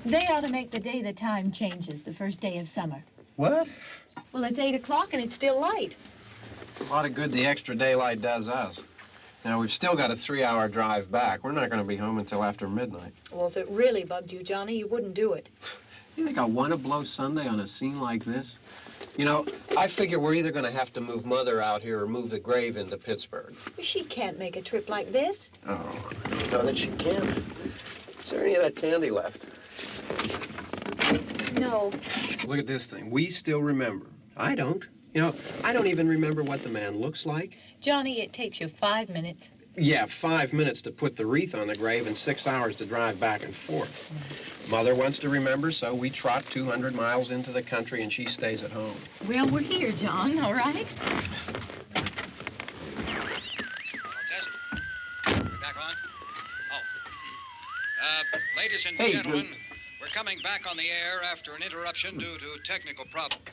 They ought to make the day the time changes, the first day of summer. What? Well, it's 8 o'clock and it's still light. A lot of good the extra daylight does us. Now, we've still got a 3-hour drive back. We're not going to be home until after midnight. Well, if it really bugged you, Johnny, you wouldn't do it. You think I want to blow Sunday on a scene like this? You know, I figure we're either going to have to move Mother out here or move the grave into Pittsburgh. She can't make a trip like this. Oh, you know that she can't. Is there any of that candy left? No. Look at this thing. We still remember. I don't. You know, I don't even remember what the man looks like. Johnny, it takes you 5 minutes. Yeah, 5 minutes to put the wreath on the grave and 6 hours to drive back and forth. Mother wants to remember, so we trot 200 miles into the country and she stays at home. Well, we're here, John, all right? Test. We're back on? Oh. Ladies and gentlemen, we're coming back on the air after an interruption due to technical problems.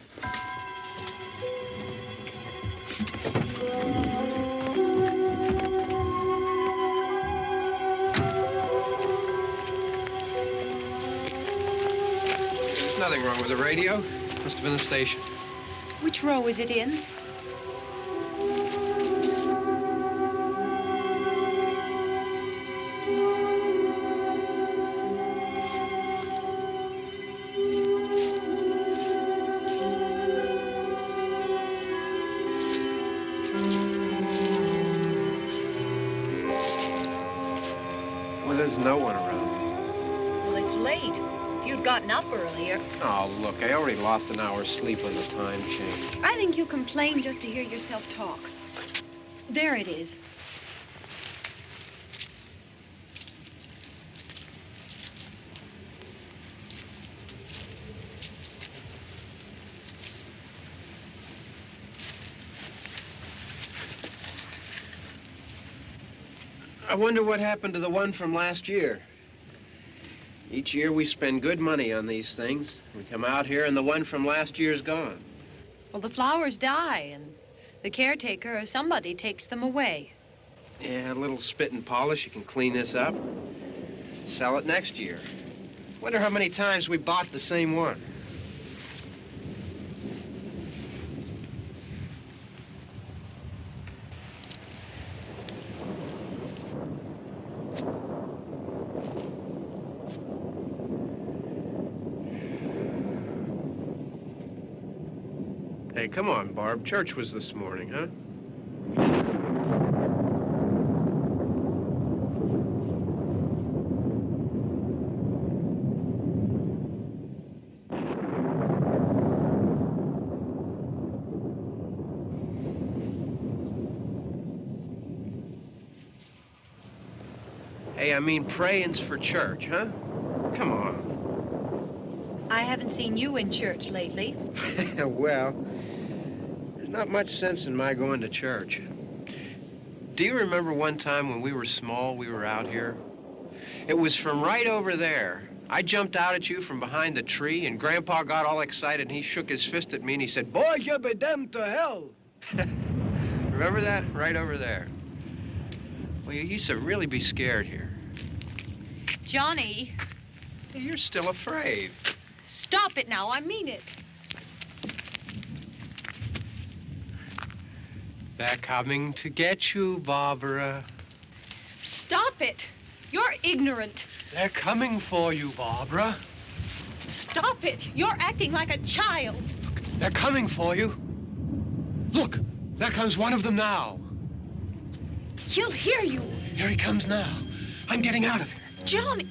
There's nothing wrong with the radio. Must have been the station. Which row is it in? Well, there's no one around. Well, it's late. If you'd gotten up earlier. Oh, look, I already lost an hour's sleep when the time changed. I think you complain just to hear yourself talk. There it is. I wonder what happened to the one from last year. Each year we spend good money on these things. We come out here and the one from last year's gone. Well, the flowers die, and the caretaker or somebody takes them away. Yeah, a little spit and polish. You can clean this up. Sell it next year. Wonder how many times we bought the same one. Hey, come on, Barb. Church was this morning, huh? Hey, I mean praying's for church, huh? Come on. I haven't seen you in church lately. Well, there's not much sense in my going to church. Do you remember one time when we were small, we were out here? It was from right over there I jumped out at you from behind the tree, and Grandpa got all excited, and he shook his fist at me, and he said, "Boy, you be damned to hell." Remember that? Right over there. Well, you used to really be scared here. Johnny. You're still afraid. Stop it now. I mean it. They're coming to get you, Barbara. Stop it. You're ignorant. They're coming for you, Barbara. Stop it. You're acting like a child. They're coming for you. Look, there comes one of them now. He'll hear you. Here he comes now. I'm getting out of here. Johnny.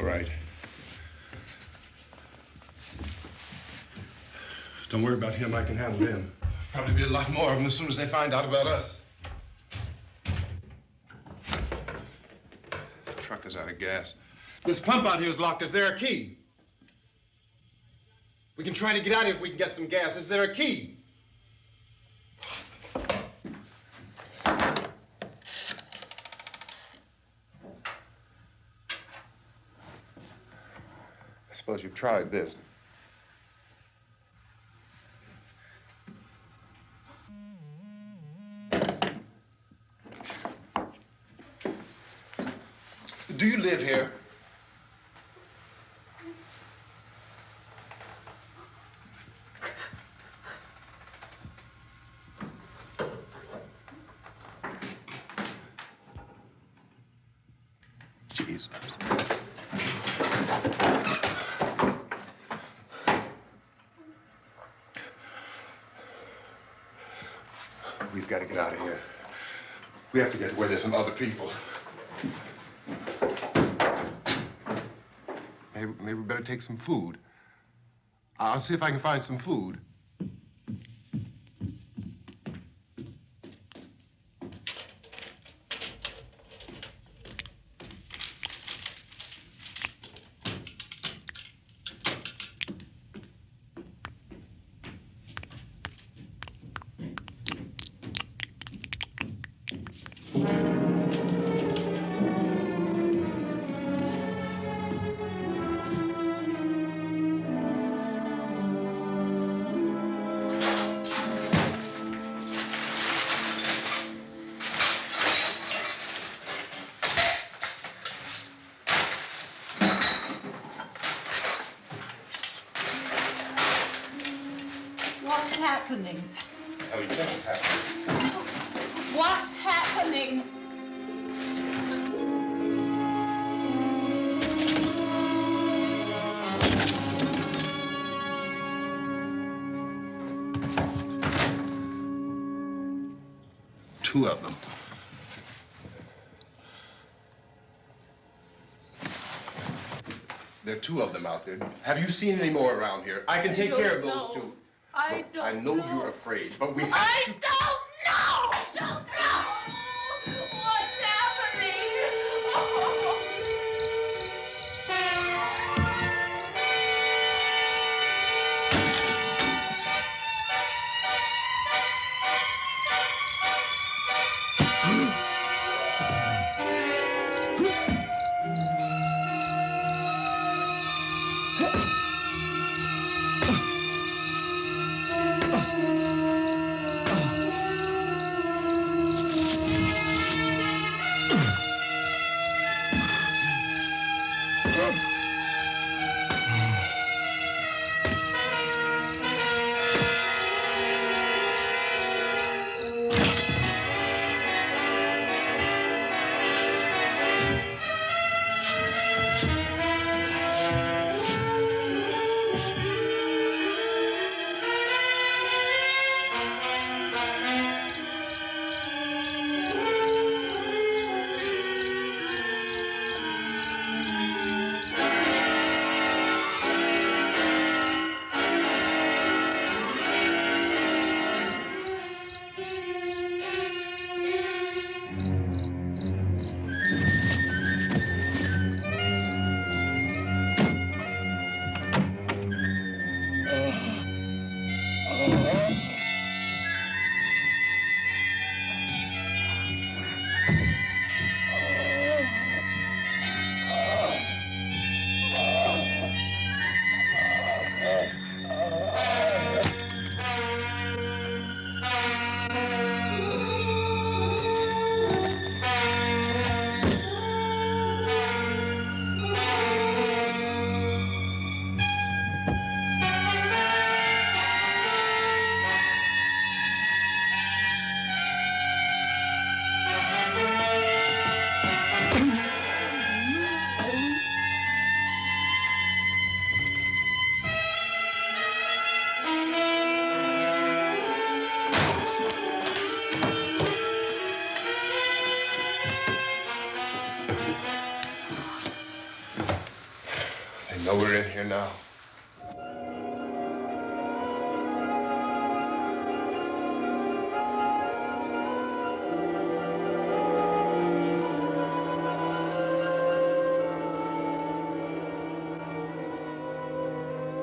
All right. Don't worry about him. I can handle him. Probably be a lot more of them as soon as they find out about us. The truck is out of gas. This pump out here is locked. Is there a key? We can try to get out of here if we can get some gas. Is there a key? I suppose you've tried this. Do you live here? Jesus. We've got to get out of here. We have to get where there's some other people. Maybe we better take some food. I'll see if I can find some food. What's happening? What the hell do you think is happening? What's happening? Two of them. There are two of them out there. Have you seen any more around here? I can take care of those two. I don't I know you're afraid, but we have to... I don't know! I don't know! What's happening? know we're in here now.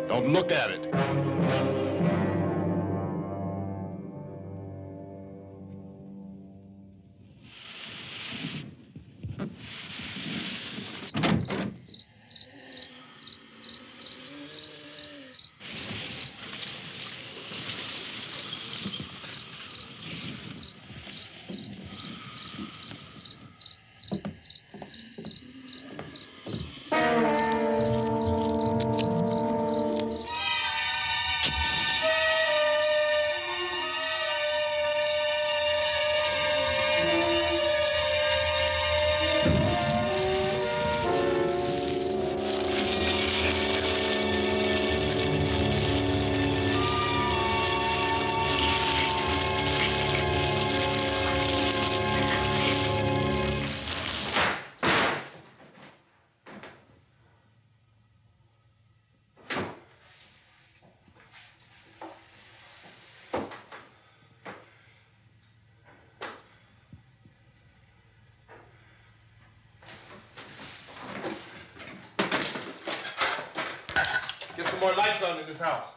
Don't look at it. Get some more lights on in this house.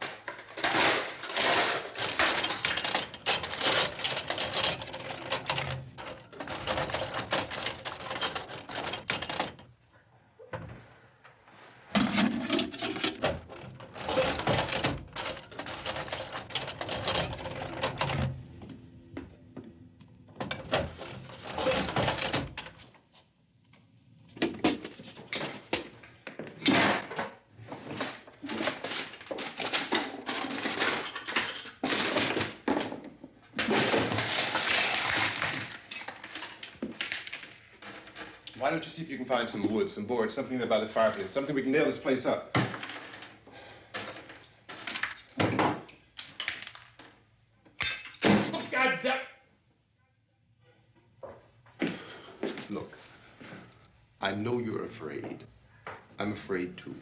Why don't you see if you can find some wood, some board, something there by the fireplace, something we can nail this place up. God damn. Look, I know you're afraid. I'm afraid too.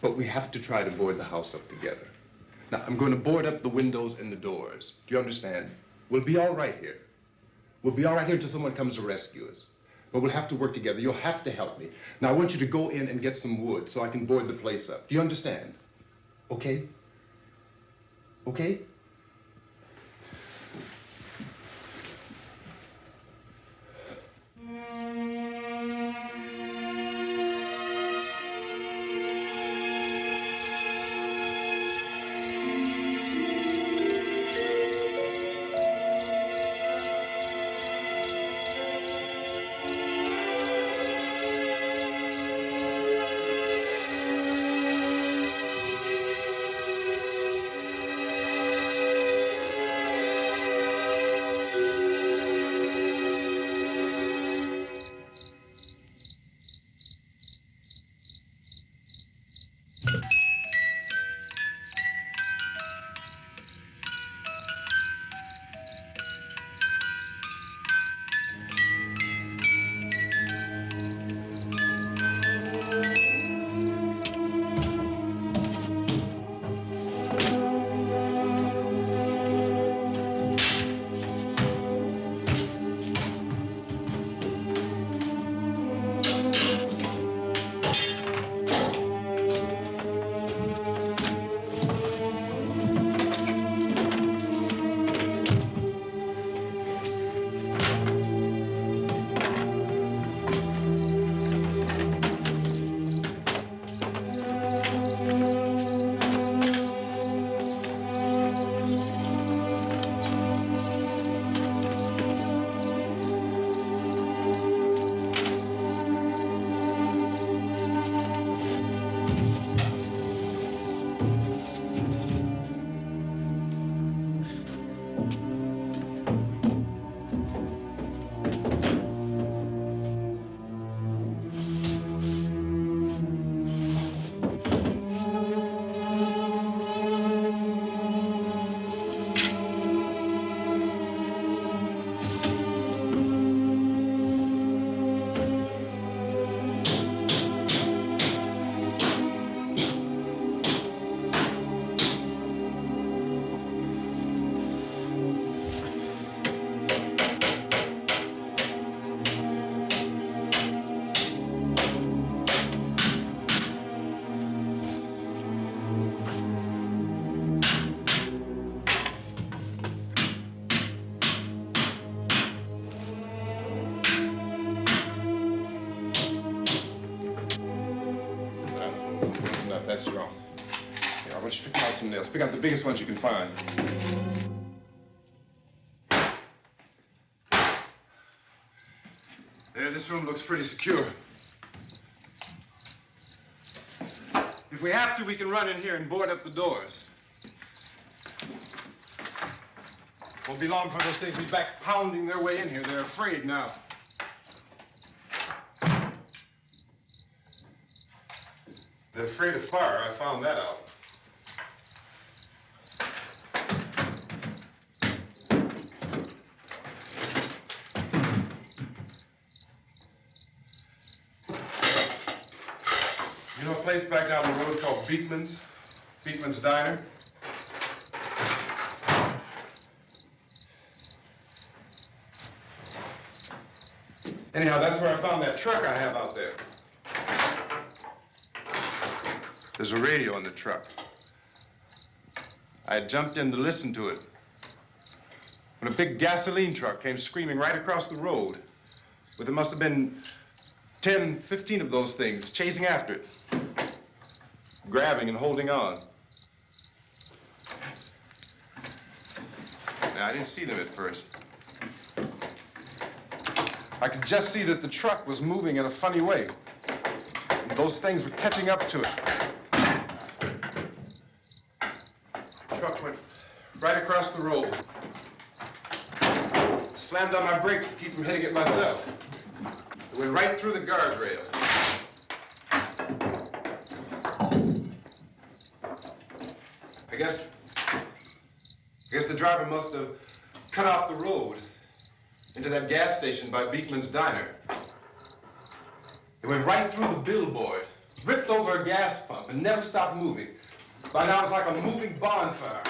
But we have to try to board the house up together. Now, I'm going to board up the windows and the doors. Do you understand? We'll be all right here. We'll be all right here until someone comes to rescue us. But we'll have to work together. You'll have to help me. Now, I want you to go in and get some wood so I can board the place up. Do you understand? Okay? Okay? that's wrong. Here, I want you to pick out some nails. Pick out the biggest ones you can find. There, this room looks pretty secure. If we have to, we can run in here and board up the doors. Won't be long before those things will be back pounding their way in here. They're afraid now. They're afraid of fire. I found that out. You know a place back down the road called Beekman's? Beekman's Diner? Anyhow, that's where I found that truck I have out there. There's a radio in the truck. I had jumped in to listen to it when a big gasoline truck came screaming right across the road with there must have been 10, 15 of those things chasing after it, grabbing and holding on. Now, I didn't see them at first. I could just see that the truck was moving in a funny way. And those things were catching up to it. The truck went right across the road. Slammed on my brakes to keep from hitting it myself. It went right through the guardrail. I guess the driver must have cut off the road into that gas station by Beekman's Diner. It went right through the billboard, ripped over a gas pump, and never stopped moving. By now, it was like a moving bonfire.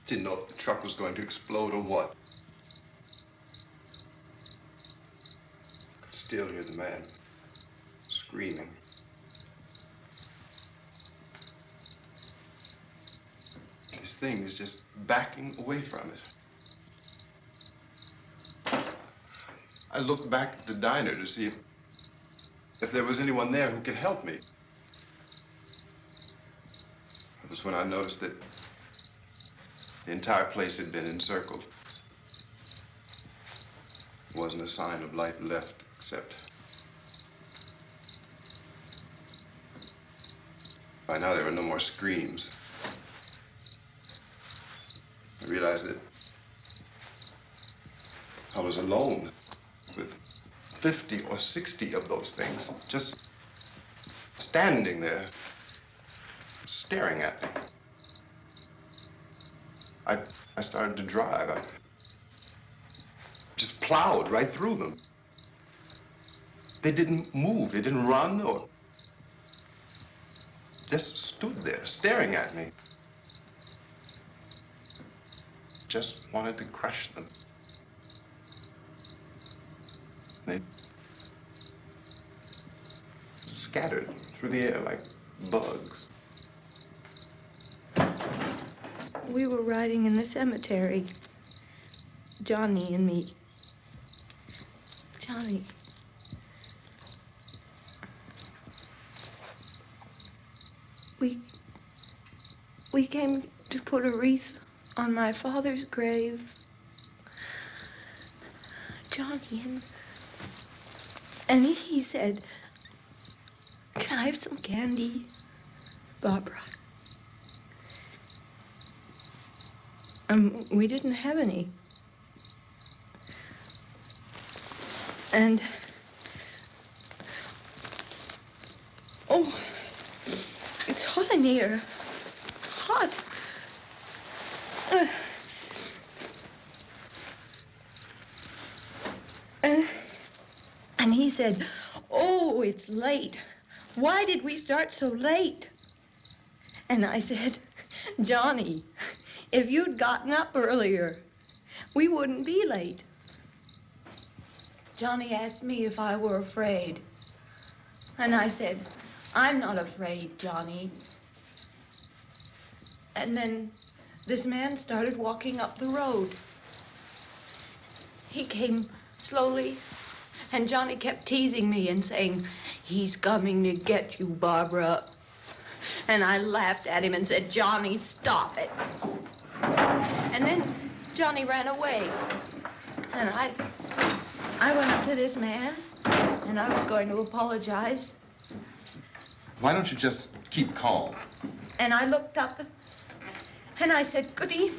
Didn't know if the truck was going to explode or what. Could still hear the man screaming. This thing is just backing away from it. I looked back at the diner to see if there was anyone there who could help me. It was when I noticed that the entire place had been encircled. There wasn't a sign of life left except by now there were no more screams. I realized that I was alone with 50 or 60 of those things, just standing there, staring at me. I started to drive. I just plowed right through them. They didn't move. They didn't run or just stood there, staring at me. Just wanted to crush them. They scattered through the air like bugs. We were riding in the cemetery, Johnny and me. Johnny. We came to put a wreath on my father's grave. Johnny, and he said, "Can I have some candy, Barbara?" We didn't have any. And oh, it's hot in here. Hot. And he said, "Oh, it's late. Why did we start so late?" And I said, "Johnny, if you'd gotten up earlier, we wouldn't be late." Johnny asked me if I were afraid. And I said, "I'm not afraid, Johnny." And then this man started walking up the road. He came slowly And Johnny kept teasing me and saying, "He's coming to get you, Barbara." And I laughed at him and said, "Johnny, stop it." And then Johnny ran away. And I went up to this man, and I was going to apologize. Why don't you just keep calm? And I looked up, and I said, "Goody."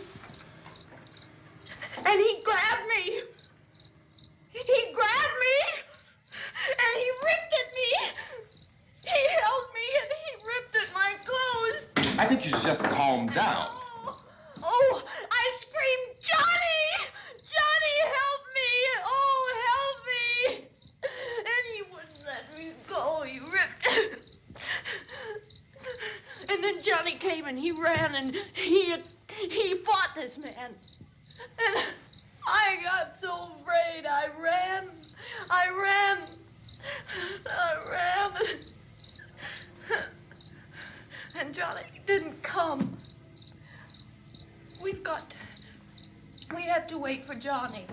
And he grabbed me. He grabbed me, and he ripped at me. He held me, and he ripped at my clothes. I think you should just calm down. Oh, I screamed, "Johnny! Johnny, help me! Oh, help me!" And he wouldn't let me go. He ripped. And then Johnny came, and he ran, and he fought this man. And I got so afraid. I ran. And Johnny didn't come. We have to wait for Johnny.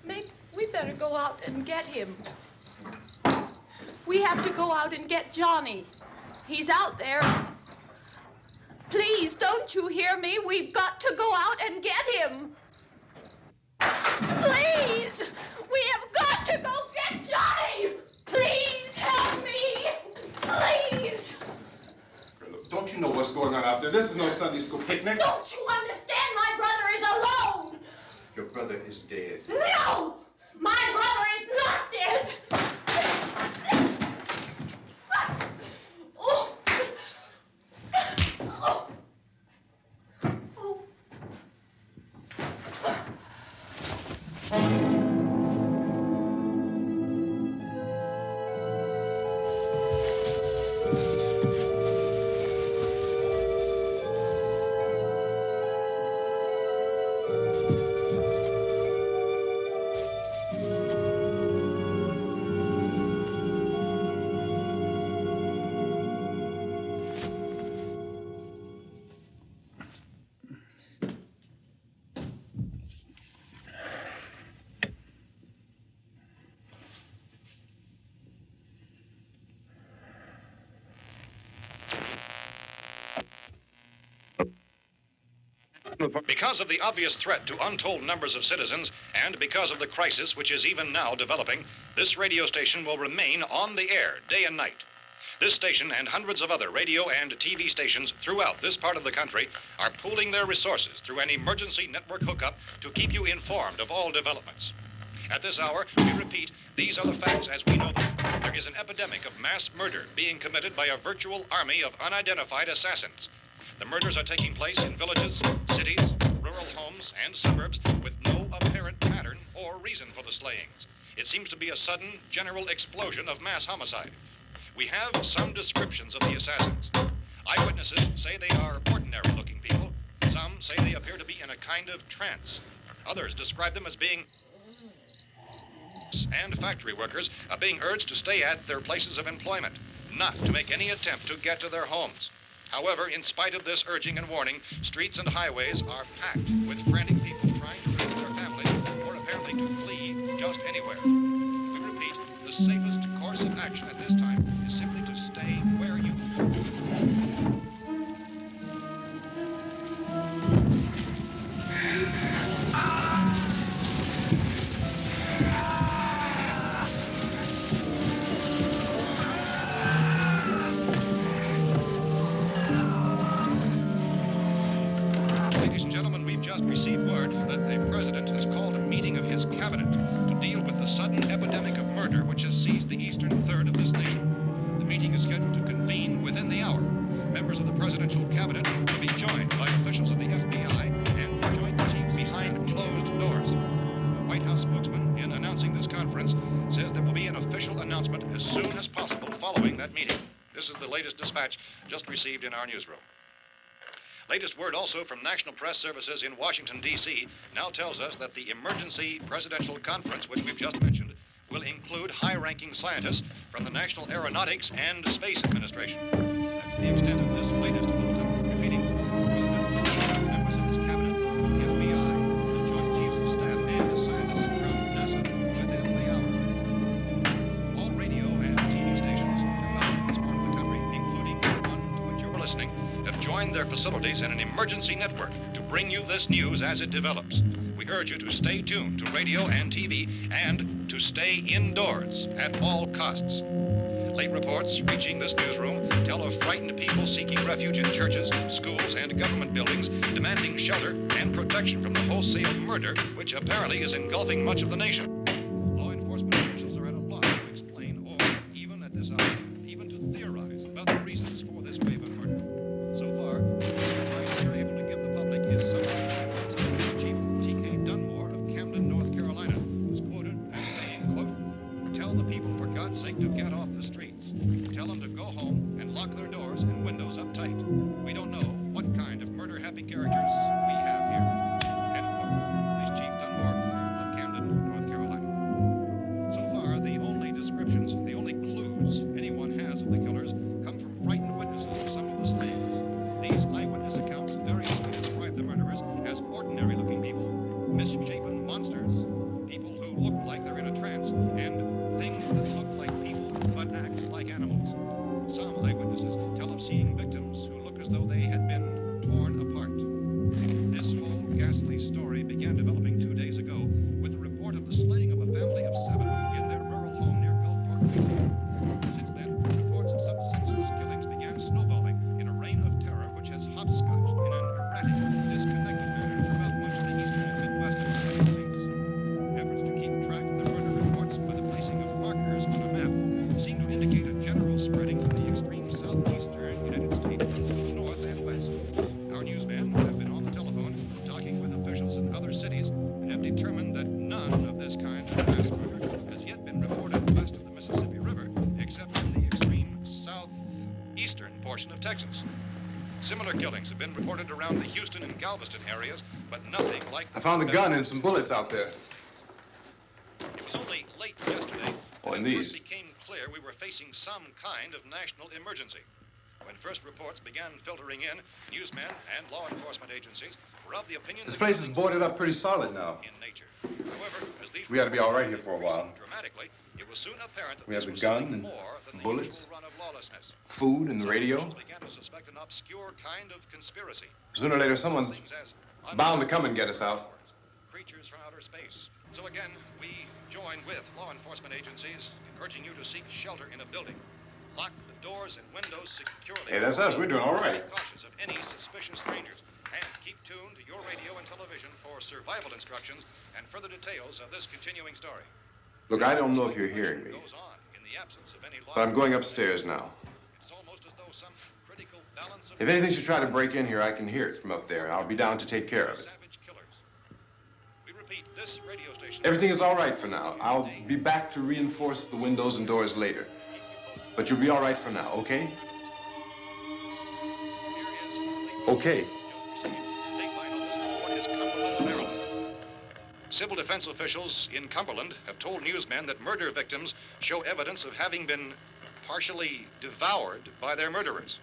Maybe we better go out and get him. We have to go out and get Johnny. He's out there. Please, don't you hear me? We've got to go out and get him. Please! We have got to go get Johnny! Please help me! Please! Don't you know what's going on out there? This is no Sunday school picnic. Don't you understand? My brother is alone! Your brother is dead. No! My brother is not dead! Oh. Oh. Because of the obvious threat to untold numbers of citizens, and because of the crisis which is even now developing, this radio station will remain on the air day and night. This station and hundreds of other radio and TV stations throughout this part of the country are pooling their resources through an emergency network hookup to keep you informed of all developments. At this hour, we repeat, these are the facts as we know them. There is an epidemic of mass murder being committed by a virtual army of unidentified assassins. The murders are taking place in villages, cities, rural homes, and suburbs with no apparent pattern or reason for the slayings. It seems to be a sudden, general explosion of mass homicide. We have some descriptions of the assassins. Eyewitnesses say they are ordinary-looking people. Some say they appear to be in a kind of trance. Others describe them as being and factory workers are being urged to stay at their places of employment, not to make any attempt to get to their homes. However, in spite of this urging and warning, streets and highways are packed with frantic people trying to reach their families or apparently to flee just anywhere. We repeat, the safest course of action at this time is simply to stay where you received word that the president has called a meeting of his cabinet to deal with the sudden epidemic of murder which has seized the eastern third of this nation. The meeting is scheduled to convene within the hour. Members of the presidential cabinet will be joined by officials of the FBI and joint chiefs behind closed doors. The White House spokesman, in announcing this conference, says there will be an official announcement as soon as possible following that meeting. This is the latest dispatch just received in our newsroom. Latest word also from National Press Services in Washington, D.C. now tells us that the emergency presidential conference, which we've just mentioned, will include high-ranking scientists from the National Aeronautics and Space Administration. That's the extent of this latest bulletin, repeating members of this cabinet. joined their facilities in an emergency network to bring you this news as it develops. We urge you to stay tuned to radio and TV and to stay indoors at all costs. Late reports reaching this newsroom tell of frightened people seeking refuge in churches, schools, and government buildings, demanding shelter and protection from the wholesale murder, which apparently is engulfing much of the nation. Law enforcement officials are at a loss to explain or, even at this hour, even to theorize about the reasons for this wave of murder. So far, the advice they're able to give the public is something like Chief T.K. Dunmore of Camden, North Carolina, who's quoted as saying, quote, "Tell the people, for God's sake, to get off the streets. Tell them to go home and lock their doors and windows up tight. We don't know what kind of murder-happy characters we have here." End quote. This Chief Dunmore of Camden, North Carolina. So far, the only descriptions, the only clues anyone has of the killers come from frightened witnesses of some of the slayings. These eyewitness accounts variously describe the murderers as ordinary-looking people, misshapen monsters, people who look like they're in a trance, and things that look like people but act like animals. Some eyewitnesses tell of seeing victims who look as though they had been torn apart. This whole ghastly story began developing 2 days ago with the report of the slaying of a family of 7 in their rural home near Gulfport, Virginia. Since then, reports of such senseless killings began snowballing in a reign of terror which has hopscotched in an erratic, disconnected manner throughout much of the eastern and midwest of the United States. Efforts to keep track of the murder reports by the placing of markers on a map seem to indicate a general spreading from the extreme southeastern United States to the north and west. Our newsmen have been on the telephone talking with officials in other cities and have determined that none of this kind of mass murder has yet been reported west of the Mississippi River, except in the extreme southeastern portion of Texas. Similar killings have been reported around the Houston and Galveston areas, but nothing like... I found a gun and some bullets out there. It was only late yesterday Oh, and that it first these. became clear we were facing some kind of national emergency. When first reports began filtering in, newsmen and law enforcement agencies were of the opinion This that place is killings boarded up pretty solid now. in nature. However, as these We ought to be all right reports here for a increased while. dramatically, it was soon apparent that We this have the was gun something and more than the bullets. usual run of lawlessness. Food and the Some radio. officials began to suspect an obscure kind of conspiracy. Sooner or later, someone's Things as bound to come and get us out. creatures from outer space. So again, we join with law enforcement agencies, urging you to seek shelter in a building. Lock the doors and windows securely. Hey, that's us. We're doing all right. Be cautious of any suspicious strangers. And keep tuned to your radio and television for survival instructions and further details of this continuing story. Look, I don't know if you're hearing me, Goes on in the absence of any law. but I'm going upstairs now. It's almost as though some critical balance of If anything should try to break in here, I can hear it from up there, and I'll be down to take care of it. savage killers. We repeat, this radio station. Everything is all right for now. I'll be back to reinforce the windows and doors later. But you'll be all right for now, okay? Okay. Civil defense officials in Cumberland have told newsmen that murder victims show evidence of having been partially devoured by their murderers.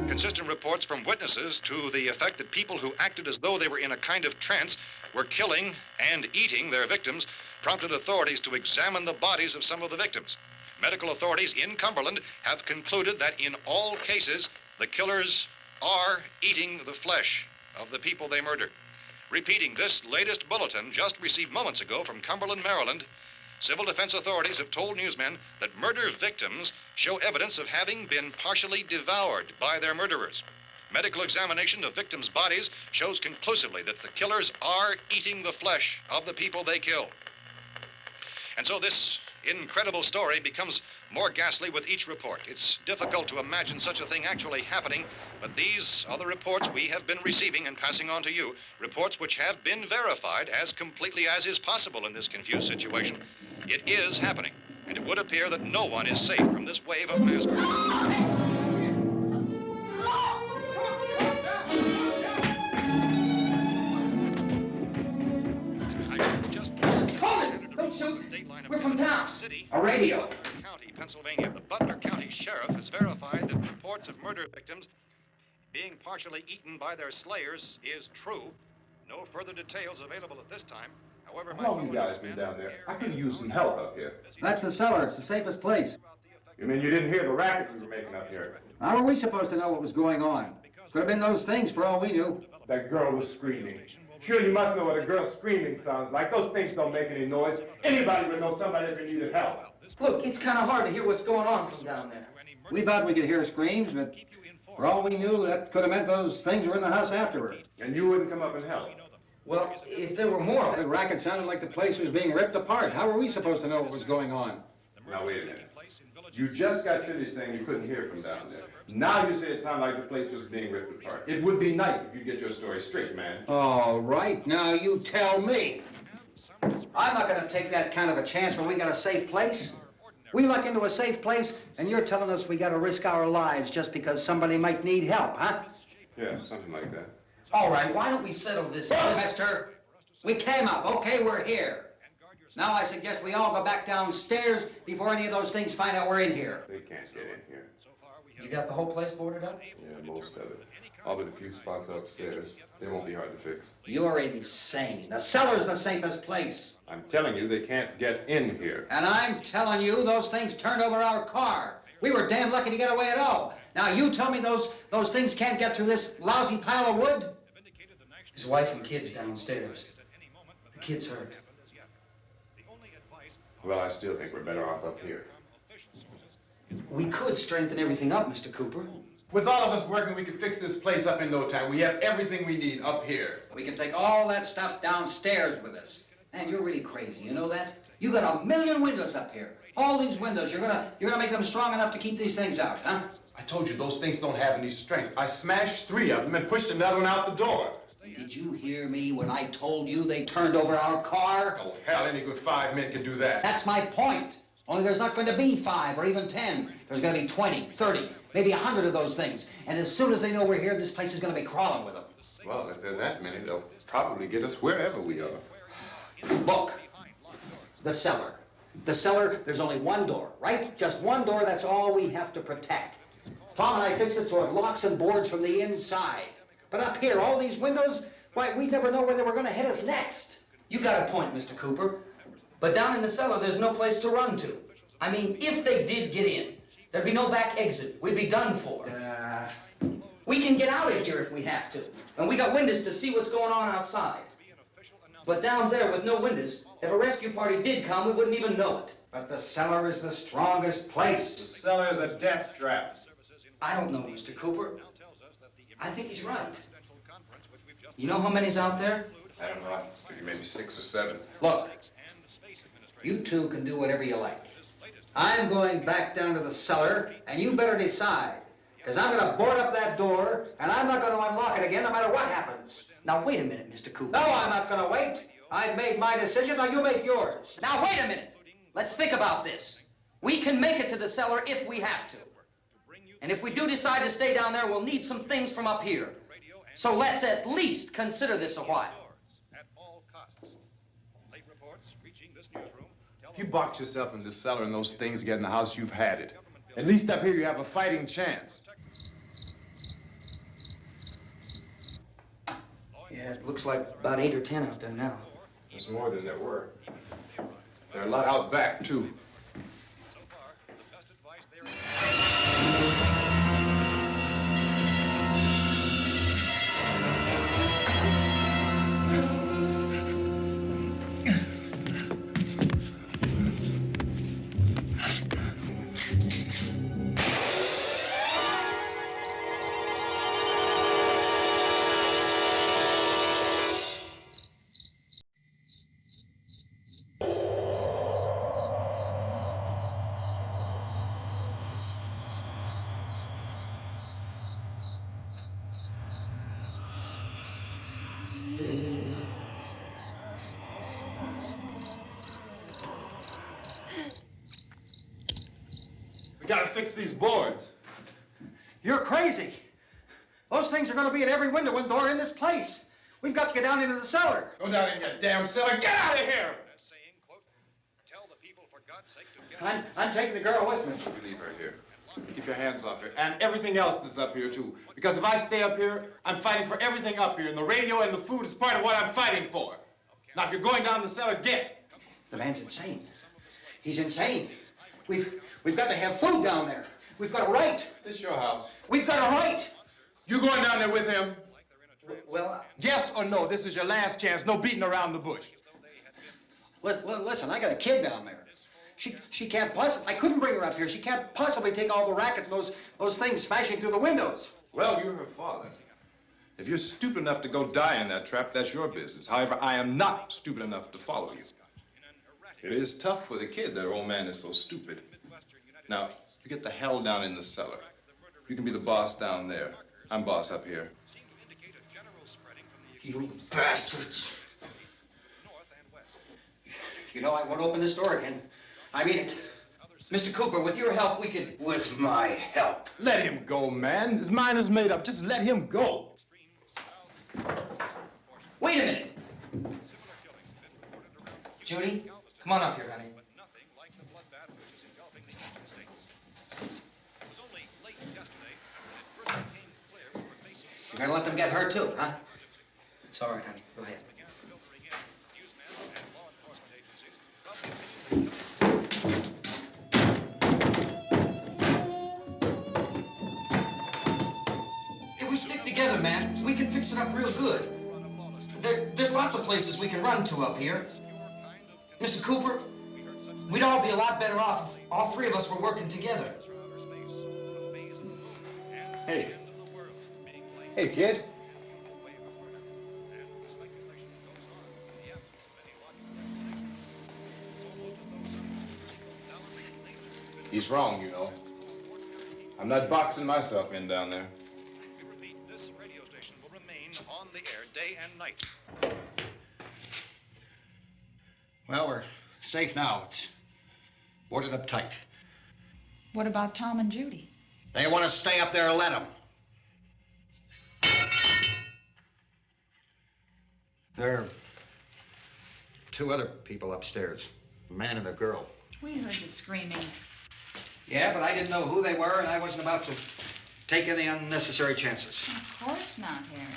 Consistent reports from witnesses to the effect that people who acted as though they were in a kind of trance were killing and eating their victims prompted authorities to examine the bodies of some of the victims. Medical authorities in Cumberland have concluded that in all cases, the killers are eating the flesh of the people they murdered. Repeating this latest bulletin just received moments ago from Cumberland, Maryland, civil defense authorities have told newsmen that murder victims show evidence of having been partially devoured by their murderers. Medical examination of victims' bodies shows conclusively that the killers are eating the flesh of the people they kill. And so this incredible story becomes more ghastly with each report. It's difficult to imagine such a thing actually happening, but these are the reports we have been receiving and passing on to you. Reports which have been verified as completely as is possible in this confused situation. It is happening, and it would appear that no one is safe from this wave of mass murder. We're from town. A radio. County, Pennsylvania. The Butler County Sheriff has verified that reports of murder victims being partially eaten by their slayers is true. No further details available at this time. However, How long have you guys been down there? I could use some help up here. That's the cellar. It's the safest place. You mean you didn't hear the racket we were making up here? How are we supposed to know what was going on? Could have been those things for all we knew. That girl was screaming. Sure, you must know what a girl screaming sounds like. Those things don't make any noise. Anybody would know somebody ever needed help. Look, it's kind of hard to hear what's going on from down there. We thought we could hear screams, but for all we knew, that could have meant those things were in the house afterward. And you wouldn't come up and help? Well, if there were more... The racket sounded like the place was being ripped apart. How were we supposed to know what was going on? Now, wait a minute. You just got finished saying you couldn't hear from down there. Now you say it sounded like the place was being ripped apart. It would be nice if you get your story straight, man. All right, now you tell me. I'm not going to take that kind of a chance when we got a safe place. We luck into a safe place, and you're telling us we got to risk our lives just because somebody might need help, huh? Yeah, something like that. All right, why don't we settle this... Look, mister, we came up. Okay, we're here. Now I suggest we all go back downstairs before any of those things find out we're in here. They can't get in here. You got the whole place boarded up? Yeah, most of it. All but a few spots upstairs. They won't be hard to fix. You're insane. The cellar's the safest place. I'm telling you, they can't get in here. And I'm telling you, those things turned over our car. We were damn lucky to get away at all. Now you tell me those things can't get through this lousy pile of wood? His wife and kids downstairs. The kid's hurt. Well, I still think we're better off up here. We could strengthen everything up, Mr. Cooper. With all of us working, we could fix this place up in no time. We have everything we need up here. We can take all that stuff downstairs with us. Man, you're really crazy, you know that? You got 1 million windows up here. All these windows, you're gonna make them strong enough to keep these things out, huh? I told you, those things don't have any strength. I smashed 3 of them and pushed another one out the door. Did you hear me when I told you they turned over our car? Oh, hell, any good 5 men can do that. That's my point. Only there's not going to be 5 or even 10. There's going to be 20, 30, maybe 100 of those things. And as soon as they know we're here, this place is going to be crawling with them. Well, if there's that many, they'll probably get us wherever we are. Look, the cellar. The cellar, there's only one door, right? Just one door, that's all we have to protect. Tom and I fixed it so it locks and boards from the inside. But up here, all these windows, why, we'd never know where they were going to hit us next. You got a point, Mr. Cooper. But down in the cellar, there's no place to run to. I mean, if they did get in, there'd be no back exit. We'd be done for. We can get out of here if we have to. And we got windows to see what's going on outside. But down there with no windows, if a rescue party did come, we wouldn't even know it. But the cellar is the strongest place. The cellar is a death trap. I don't know, Mr. Cooper. I think he's right. You know how many's out there? I don't know. I figure maybe 6 or 7. Look, you two can do whatever you like. I'm going back down to the cellar, and you better decide. Because I'm going to board up that door, and I'm not going to unlock it again no matter what happens. Now, wait a minute, Mr. Cooper. No, I'm not going to wait. I've made my decision, now you make yours. Now, wait a minute. Let's think about this. We can make it to the cellar if we have to. And if we do decide to stay down there, we'll need some things from up here. So let's at least consider this a while. If you box yourself in this cellar and those things get in the house, you've had it. At least up here you have a fighting chance. Yeah, it looks like about 8 or 10 out there now. There's more than there were. There are a lot out back, too. gotta fix these boards. You're crazy. Those things are going to be at every window and door in this place. We've got to get down into the cellar. Go down in your damn cellar. Get out of here! I'm taking the girl with me. You leave her here. Keep your hands off her. And everything else that's up here, too. Because if I stay up here, I'm fighting for everything up here. And the radio and the food is part of what I'm fighting for. Now, if you're going down the cellar, get. The man's insane. He's insane. We've got to have food down there. We've got a right. This is your house. We've got a right. You going down there with him? Well, Yes or no? This is your last chance. No beating around the bush. Listen, I got a kid down there. She can't possibly, I couldn't bring her up here. She can't possibly take all the racket and those things smashing through the windows. Well, you're her father. If you're stupid enough to go die in that trap, that's your business. However, I am not stupid enough to follow you. It is tough for the kid that her old man is so stupid. Now, you get the hell down in the cellar. You can be the boss down there. I'm boss up here. You bastards. You know, I won't open this door again. I mean it. Mr. Cooper, with your help, we could... With my help. Let him go, man. His mind is made up. Just let him go. Wait a minute. Judy, come on up here, honey. You're gonna let them get hurt too, huh? It's all right, honey. Go ahead. If we stick together, man, we can fix it up real good. There's lots of places we can run to up here. Mr. Cooper, we'd all be a lot better off if all three of us were working together. Hey. Hey, kid. He's wrong, you know. I'm not boxing myself in down there. We repeat, this radio station will remain on the air day and night. Well, we're safe now. It's boarded up tight. What about Tom and Judy? They want to stay up there, let them. There are two other people upstairs, a man and a girl. We heard the screaming. Yeah, but I didn't know who they were, and I wasn't about to take any unnecessary chances. Of course not, Harry.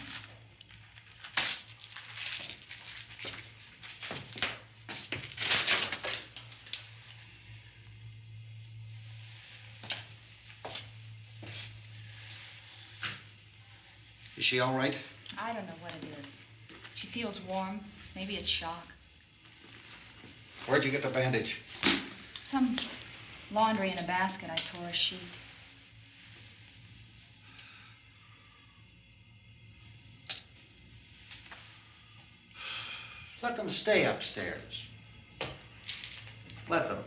Is she all right? I don't know what it is. She feels warm. Maybe it's shock. Where'd you get the bandage? Some laundry in a basket. I tore a sheet. Let them stay upstairs. Let them.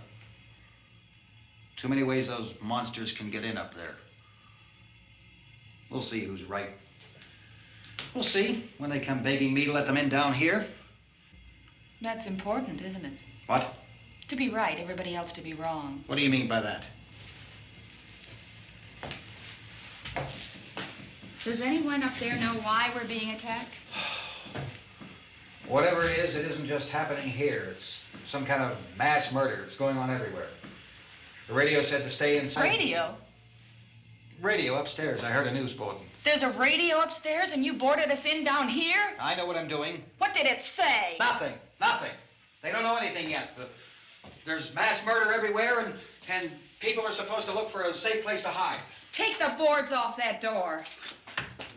Too many ways those monsters can get in up there. We'll see who's right. We'll see when they come begging me to let them in down here. That's important, isn't it? What? To be right, everybody else to be wrong. What do you mean by that? Does anyone up there know why we're being attacked? Whatever it is, it isn't just happening here. It's some kind of mass murder. It's going on everywhere. The radio said to stay inside. Radio? Radio upstairs. I heard a news bulletin. There's a radio upstairs and you boarded us in down here? I know what I'm doing. What did it say? Nothing. Nothing. They don't know anything yet. There's mass murder everywhere, and people are supposed to look for a safe place to hide. Take the boards off that door.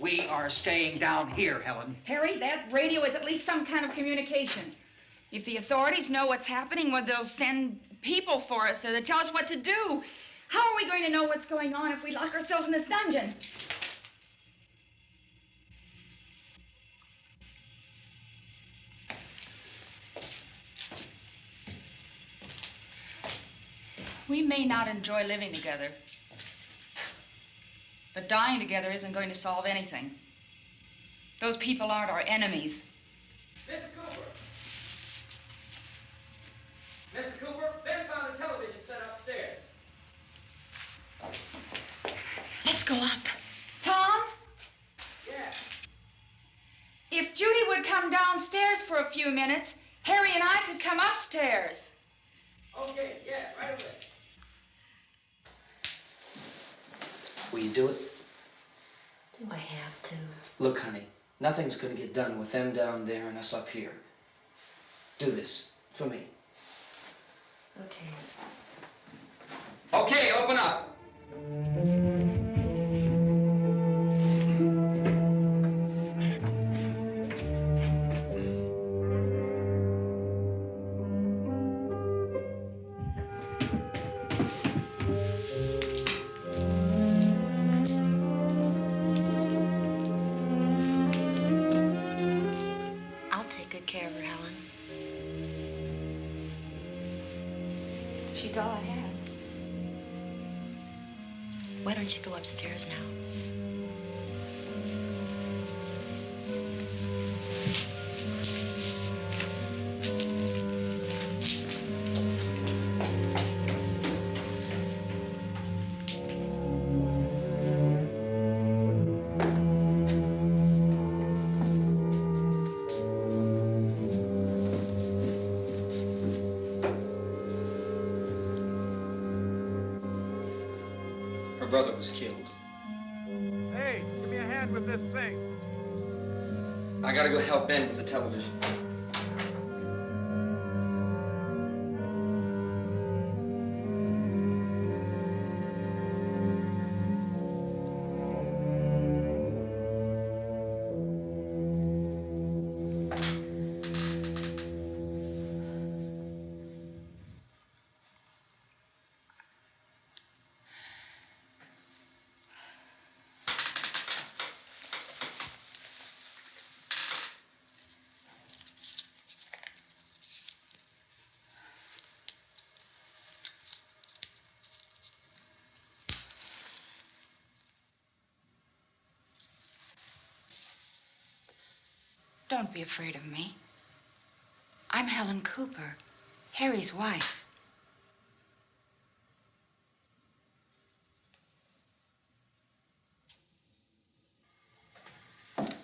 We are staying down here, Helen. Harry, that radio is at least some kind of communication. If the authorities know what's happening, well, they'll send people for us to tell us what to do. How are we going to know what's going on if we lock ourselves in this dungeon? We may not enjoy living together, but dying together isn't going to solve anything. Those people aren't our enemies. Mr. Cooper! Mr. Cooper, Ben found a television set upstairs. few minutes, Harry and I could come upstairs. Okay, yeah, right away. Will you do it? Do I have to? Look, honey, nothing's going to get done with them down there and us up here. Do this for me. Okay. Okay, open up. I'll take good care of her, Helen. She's all I have. Why don't you go upstairs now? Her brother was killed. Hey, give me a hand with this thing. I gotta go help Ben with the television. Don't be afraid of me. I'm Helen Cooper, Harry's wife.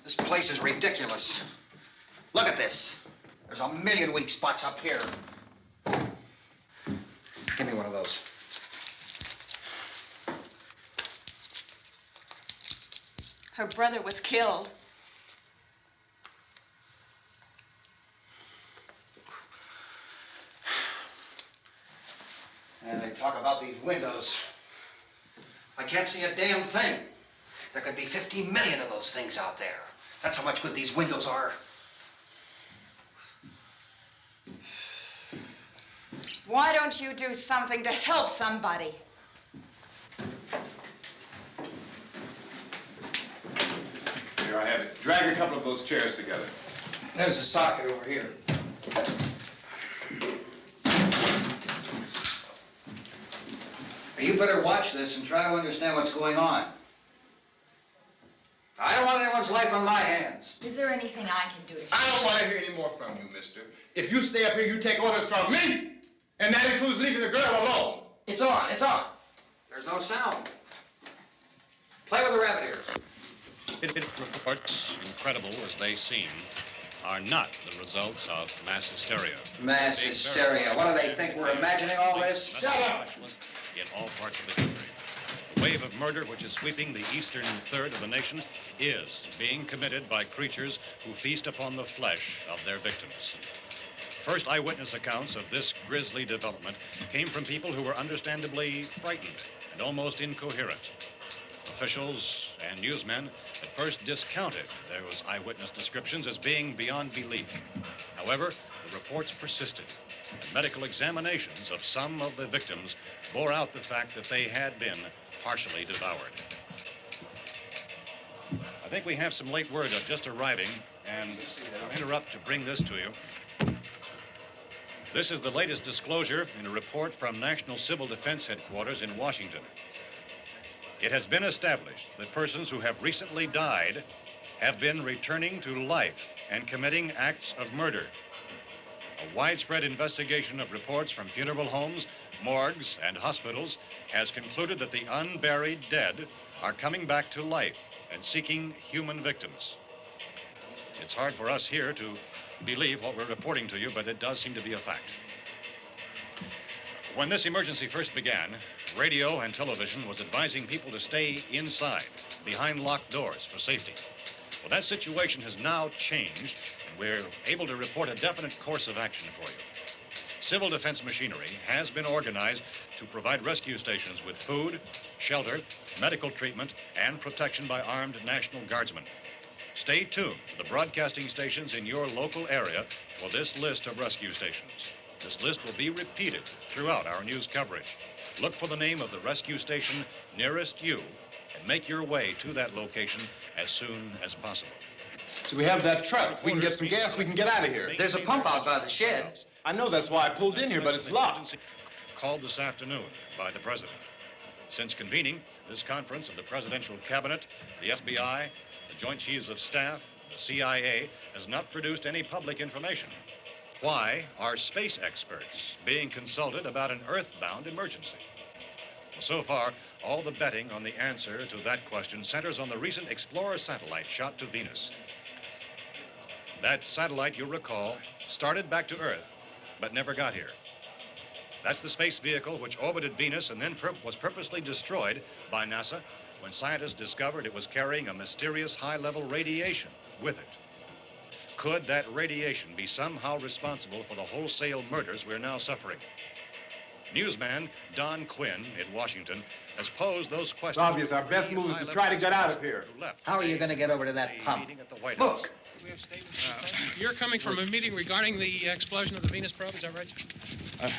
This place is ridiculous. Look at this. There's a million weak spots up here. Give me one of those. Her brother was killed. And they talk about these windows. I can't see a damn thing. There could be 50 million of those things out there. That's how much good these windows are. Why don't you do something to help somebody? Here, I have it. Drag a couple of those chairs together. There's the socket over here. You better watch this and try to understand what's going on. I don't want anyone's life on my hands. Is there anything I can do to help? I don't want to hear any more from you, mister. If you stay up here, you take orders from me. And that includes leaving the girl alone. It's on, it's on. There's no sound. Play with the rabbit ears. Reports, incredible as they seem, are not the results of mass hysteria. Mass hysteria. What do they think? We're imagining all this? Shut up! In all parts of the country. The wave of murder which is sweeping the eastern third of the nation is being committed by creatures who feast upon the flesh of their victims. First eyewitness accounts of this grisly development came from people who were understandably frightened and almost incoherent. Officials and newsmen at first discounted those eyewitness descriptions as being beyond belief. However, the reports persisted. And medical examinations of some of the victims bore out the fact that they had been partially devoured. I think we have some late word just arriving, and I'll interrupt to bring this to you. This is the latest disclosure in a report from National Civil Defense Headquarters in Washington. It has been established that persons who have recently died have been returning to life and committing acts of murder. A widespread investigation of reports from funeral homes, morgues, and hospitals has concluded that the unburied dead are coming back to life and seeking human victims. It's hard for us here to believe what we're reporting to you, but it does seem to be a fact. When this emergency first began, radio and television was advising people to stay inside, behind locked doors for safety. Well, that situation has now changed, and we're able to report a definite course of action for you. Civil defense machinery has been organized to provide rescue stations with food, shelter, medical treatment, and protection by armed National Guardsmen. Stay tuned to the broadcasting stations in your local area for this list of rescue stations. This list will be repeated throughout our news coverage. Look for the name of the rescue station nearest you and make your way to that location as soon as possible. So we have that truck. If we can get some gas, we can get out of here. There's a pump out by the shed. I know, that's why I pulled in here, but it's locked. Called this afternoon by the President. Since convening this conference of the Presidential Cabinet, the FBI, the Joint Chiefs of Staff, the CIA has not produced any public information. Why are space experts being consulted about an earthbound emergency? Well, so far, all the betting on the answer to that question centers on the recent Explorer satellite shot to Venus. That satellite, you'll recall, started back to Earth, but never got here. That's the space vehicle which orbited Venus and then was purposely destroyed by NASA when scientists discovered it was carrying a mysterious high-level radiation with it. Could that radiation be somehow responsible for the wholesale murders we're now suffering? Newsman Don Quinn in Washington has posed those questions. It's obvious our best move is to try to get out of here. How are you going to get over to that pump? Look! You're coming from a meeting regarding the explosion of the Venus probe, is that right?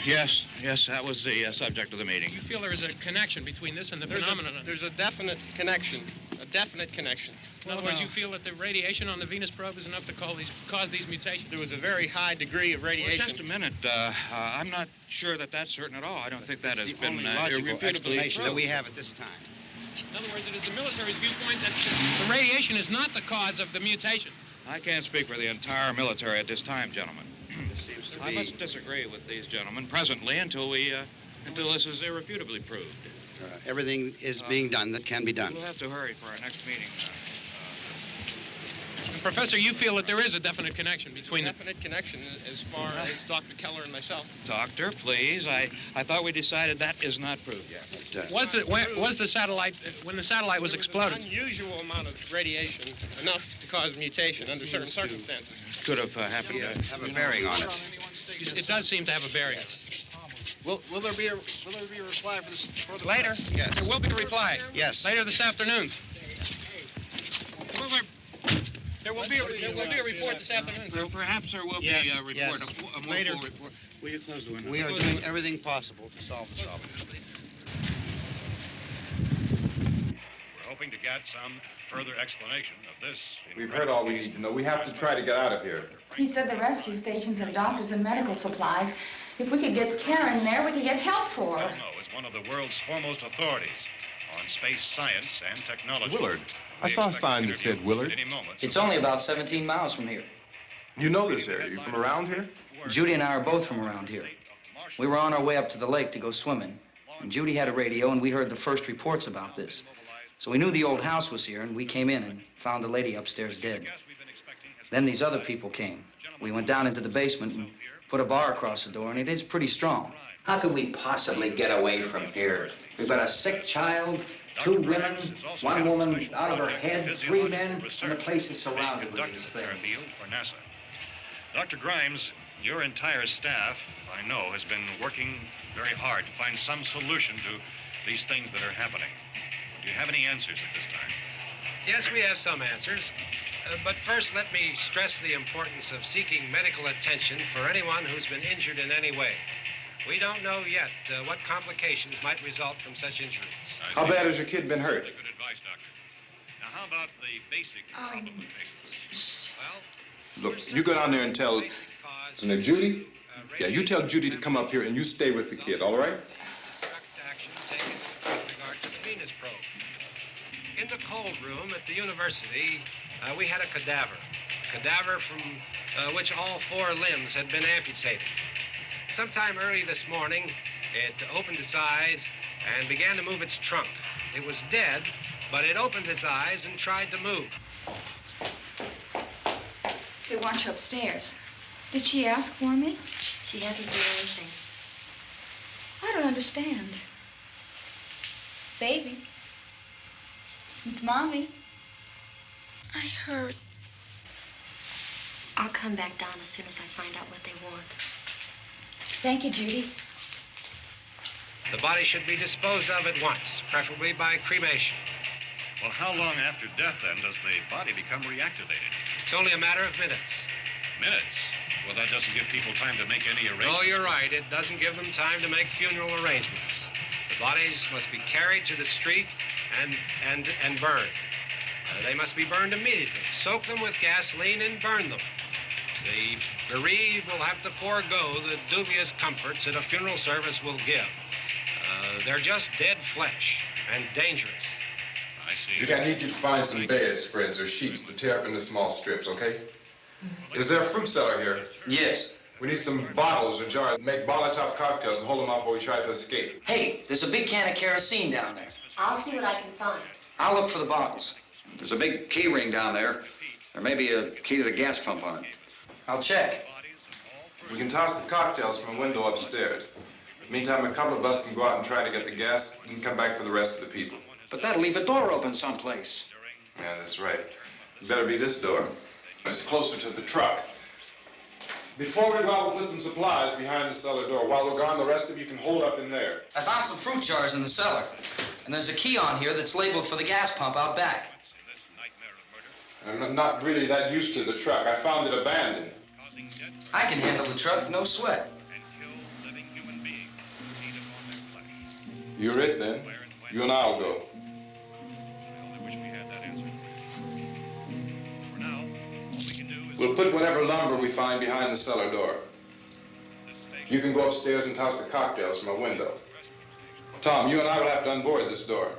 Yes, that was the subject of the meeting. You feel there is a connection between this and the phenomenon? There's a definite connection. In other words, you feel that the radiation on the Venus probe is enough to cause these mutations? There was a very high degree of radiation. Well, just a minute. I'm not sure that that's certain at all. I don't think that has been logical explanation that we have at this time. In other words, it is the military's viewpoint that the radiation is not the cause of the mutation. I can't speak for the entire military at this time, gentlemen. I must disagree with these gentlemen presently until this is irrefutably proved. Everything is being done that can be done. We'll have to hurry for our next meeting. Professor, you feel that there is a definite connection between them? Definite connection as far as Dr. Keller and myself. Doctor, please. I thought we decided that is not proved yet. Was the satellite, when the satellite was exploded? An unusual amount of radiation, enough to cause mutation under certain circumstances. Could have happened. Have a bearing on it. It does seem to have a bearing. Will there be a reply for the Later? Yes. There will be a reply. Yes. Later this afternoon. There will be a report this afternoon. Well, perhaps there will be a report, a more full report. Will you close the window? We are doing everything possible to solve the problem. We're hoping to get some further explanation of this. We've heard all we need to know. We have to try to get out of here. He said the rescue stations have doctors and medical supplies. If we could get care in there, we could get help for her. Romero is one of the world's foremost authorities on space science and technology. Willard. I saw a sign that said Willard. It's only about 17 miles from here. You know this area. You from around here? Judy and I are both from around here. We were on our way up to the lake to go swimming, and Judy had a radio, and we heard the first reports about this. So we knew the old house was here, and we came in and found the lady upstairs dead. Then these other people came. We went down into the basement and put a bar across the door, and it is pretty strong. How could we possibly get away from here? We've got a sick child, 2 women, 1 woman out of her head, 3 men, and the place is surrounded with these things. For NASA. Dr. Grimes, your entire staff, I know, has been working very hard to find some solution to these things that are happening. Do you have any answers at this time? Yes, we have some answers. But first, let me stress the importance of seeking medical attention for anyone who's been injured in any way. We don't know yet what complications might result from such injuries. How bad has your kid been hurt? Good advice, Doctor. Now, how about the basic problem of patients? Well, Look, you go down there and tell... So now, Judy? Yeah, you tell Judy to come up here and you stay with the kid, all right? Action taken with regard to the Venus probe. In the cold room at the university, we had a cadaver from which all 4 limbs had been amputated. Sometime early this morning, it opened its eyes and began to move its trunk. It was dead, but it opened its eyes and tried to move. They want you upstairs. Did she ask for me? She had to do anything. I don't understand. Baby. It's Mommy. I heard. I'll come back down as soon as I find out what they want. Thank you, Judy. The body should be disposed of at once, preferably by cremation. Well, how long after death, then, does the body become reactivated? It's only a matter of minutes. Minutes? Well, that doesn't give people time to make any arrangements. Oh, you're right. It doesn't give them time to make funeral arrangements. The bodies must be carried to the street and burned. They must be burned immediately. Soak them with gasoline and burn them. The bereaved will have to forego the dubious comforts that a funeral service will give. They're just dead flesh and dangerous. I see. Judy, I need you to find some bedspreads or sheets to tear up into small strips, okay? Is there a fruit cellar here? Yes. We need some bottles or jars. Make Molotov cocktails and hold them out while we try to escape. Hey, there's a big can of kerosene down there. I'll see what I can find. I'll look for the bottles. There's a big key ring down there. There may be a key to the gas pump on it. I'll check. We can toss the cocktails from a window upstairs. Meantime, a couple of us can go out and try to get the gas and come back for the rest of the people. But that'll leave a door open someplace. Yeah, that's right. It better be this door. It's closer to the truck. Before we go out, we'll put some supplies behind the cellar door. While we're gone, the rest of you can hold up in there. I found some fruit jars in the cellar. And there's a key on here that's labeled for the gas pump out back. I'm not really that used to the truck. I found it abandoned. I can handle the truck, no sweat. You're it, then. You and I'll go. We'll put whatever lumber we find behind the cellar door. You can go upstairs and toss the cocktails from a window. Tom, you and I will have to unboard this door.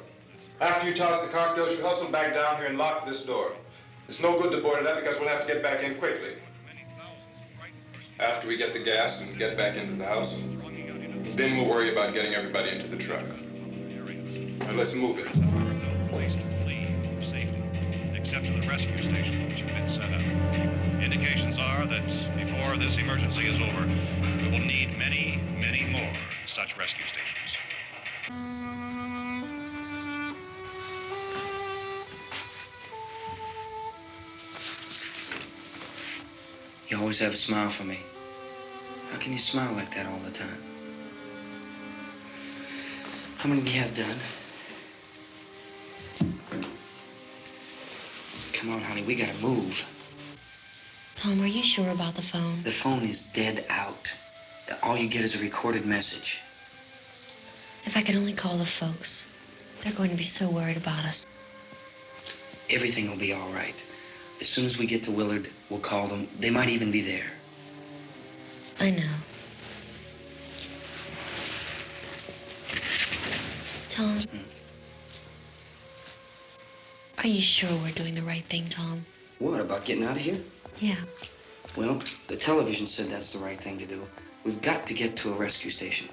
After you toss the cocktails, you hustle back down here and lock this door. It's no good to board it up because we'll have to get back in quickly. After we get the gas and get back into the house, then we'll worry about getting everybody into the truck. Now let's move it. Place to flee for safety, except to the rescue station which have been set up. Indications are that before this emergency is over, we will need many, many more such rescue stations. You always have a smile for me. How can you smile like that all the time? How many do you have done? Come on, honey, we gotta move. Tom, are you sure about the phone? The phone is dead out. All you get is a recorded message. If I could only call the folks. They're going to be so worried about us. Everything will be all right. As soon as we get to Willard, we'll call them. They might even be there. I know. Tom? Are you sure we're doing the right thing, Tom? What, about getting out of here? Yeah. Well, the television said that's the right thing to do. We've got to get to a rescue station.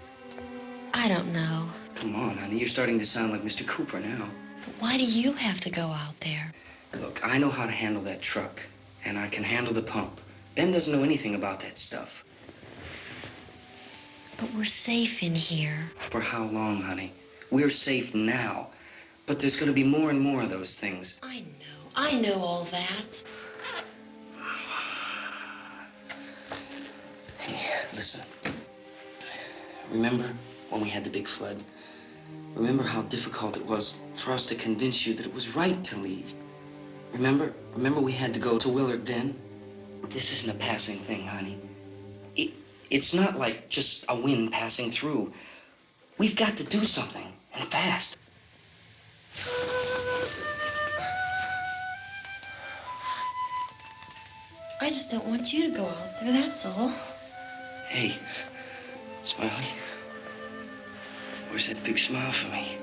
I don't know. Come on, honey. You're starting to sound like Mr. Cooper now. But why do you have to go out there? Look, I know how to handle that truck, and I can handle the pump. Ben doesn't know anything about that stuff. But we're safe in here. For how long, honey? We're safe now. But there's going to be more and more of those things. I know all that. Hey, listen. Remember when we had the big flood? Remember how difficult it was for us to convince you that it was right to leave? Remember we had to go to Willard then? This isn't a passing thing, honey. It's not like just a wind passing through. We've got to do something, and fast. I just don't want you to go out there, that's all. Hey, Smiley. Where's that big smile for me?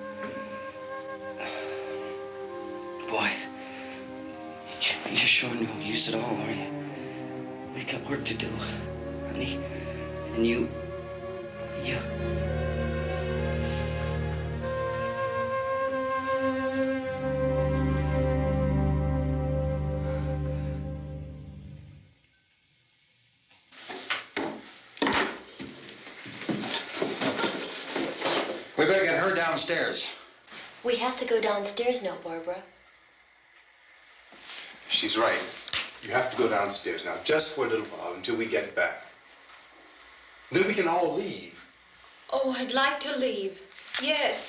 Boy, you're sure no use at all, are you? We got work to do, honey. And you... We better get her downstairs. We have to go downstairs now, Barbara. She's right. You have to go downstairs now, just for a little while, until we get back. Then we can all leave. Oh, I'd like to leave. Yes.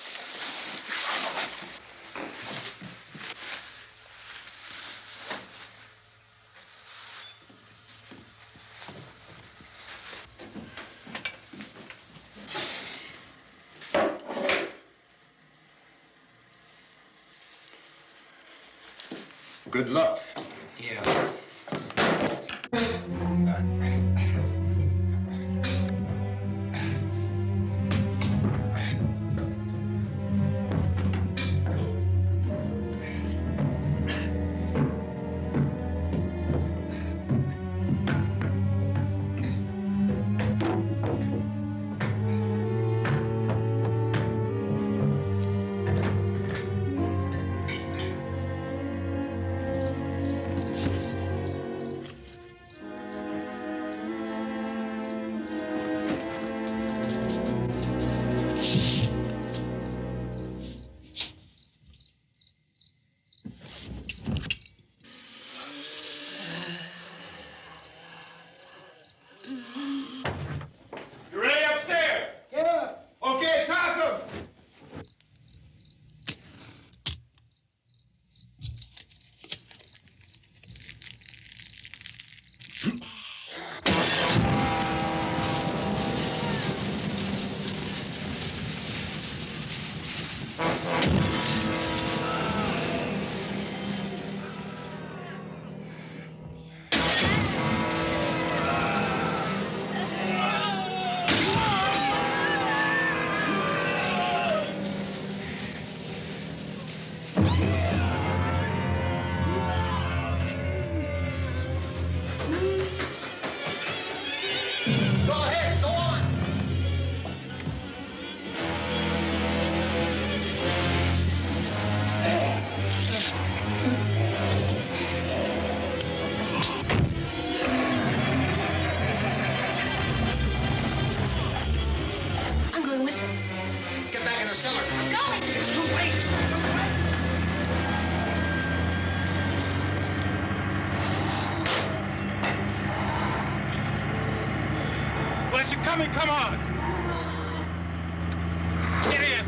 Good luck. Yeah. You ready upstairs? Yeah. Okay, toss them. Go ahead, go on. I'm going with him. Get back in the cellar. I'm going. It's too late. It's too late. Well, as you're coming, come on. Get in.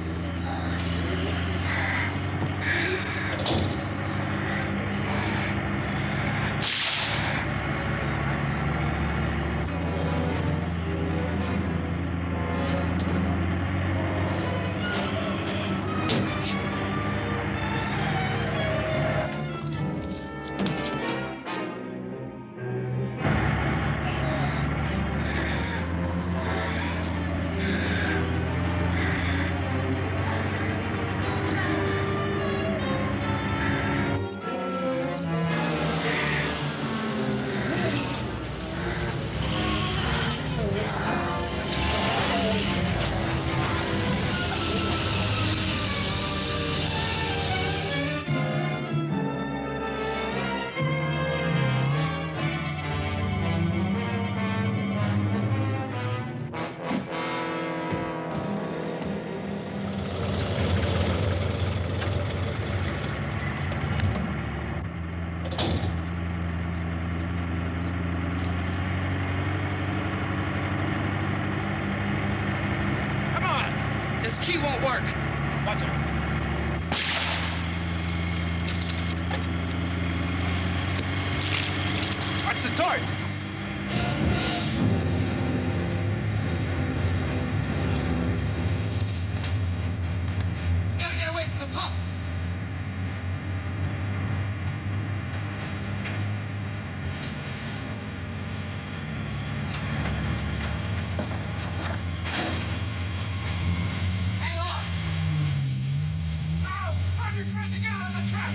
This key won't work. Watch out. Watch the torch. Gotta get away from the pump. Hang on. Ow! I'm just pressing out of the trap.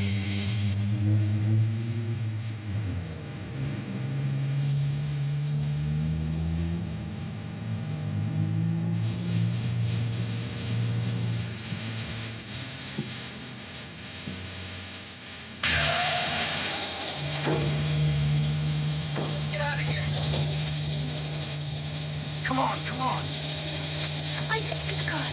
Get out of here. Come on, come on. I take this car.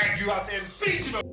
drag you out there and feed you to...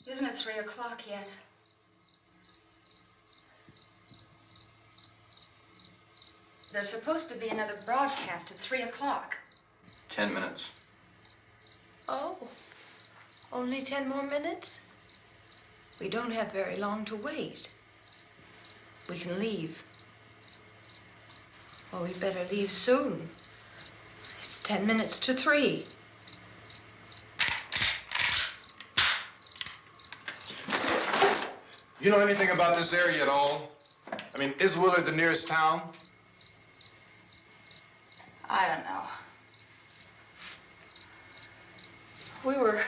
Isn't it 3 o'clock yet? There's supposed to be another broadcast at 3 o'clock. 10 minutes. Oh, only 10 more minutes? We don't have very long to wait. We can leave. Well, we better leave soon. It's 10 minutes to 3. You know anything about this area at all? I mean, is Willard the nearest town? I don't know. We were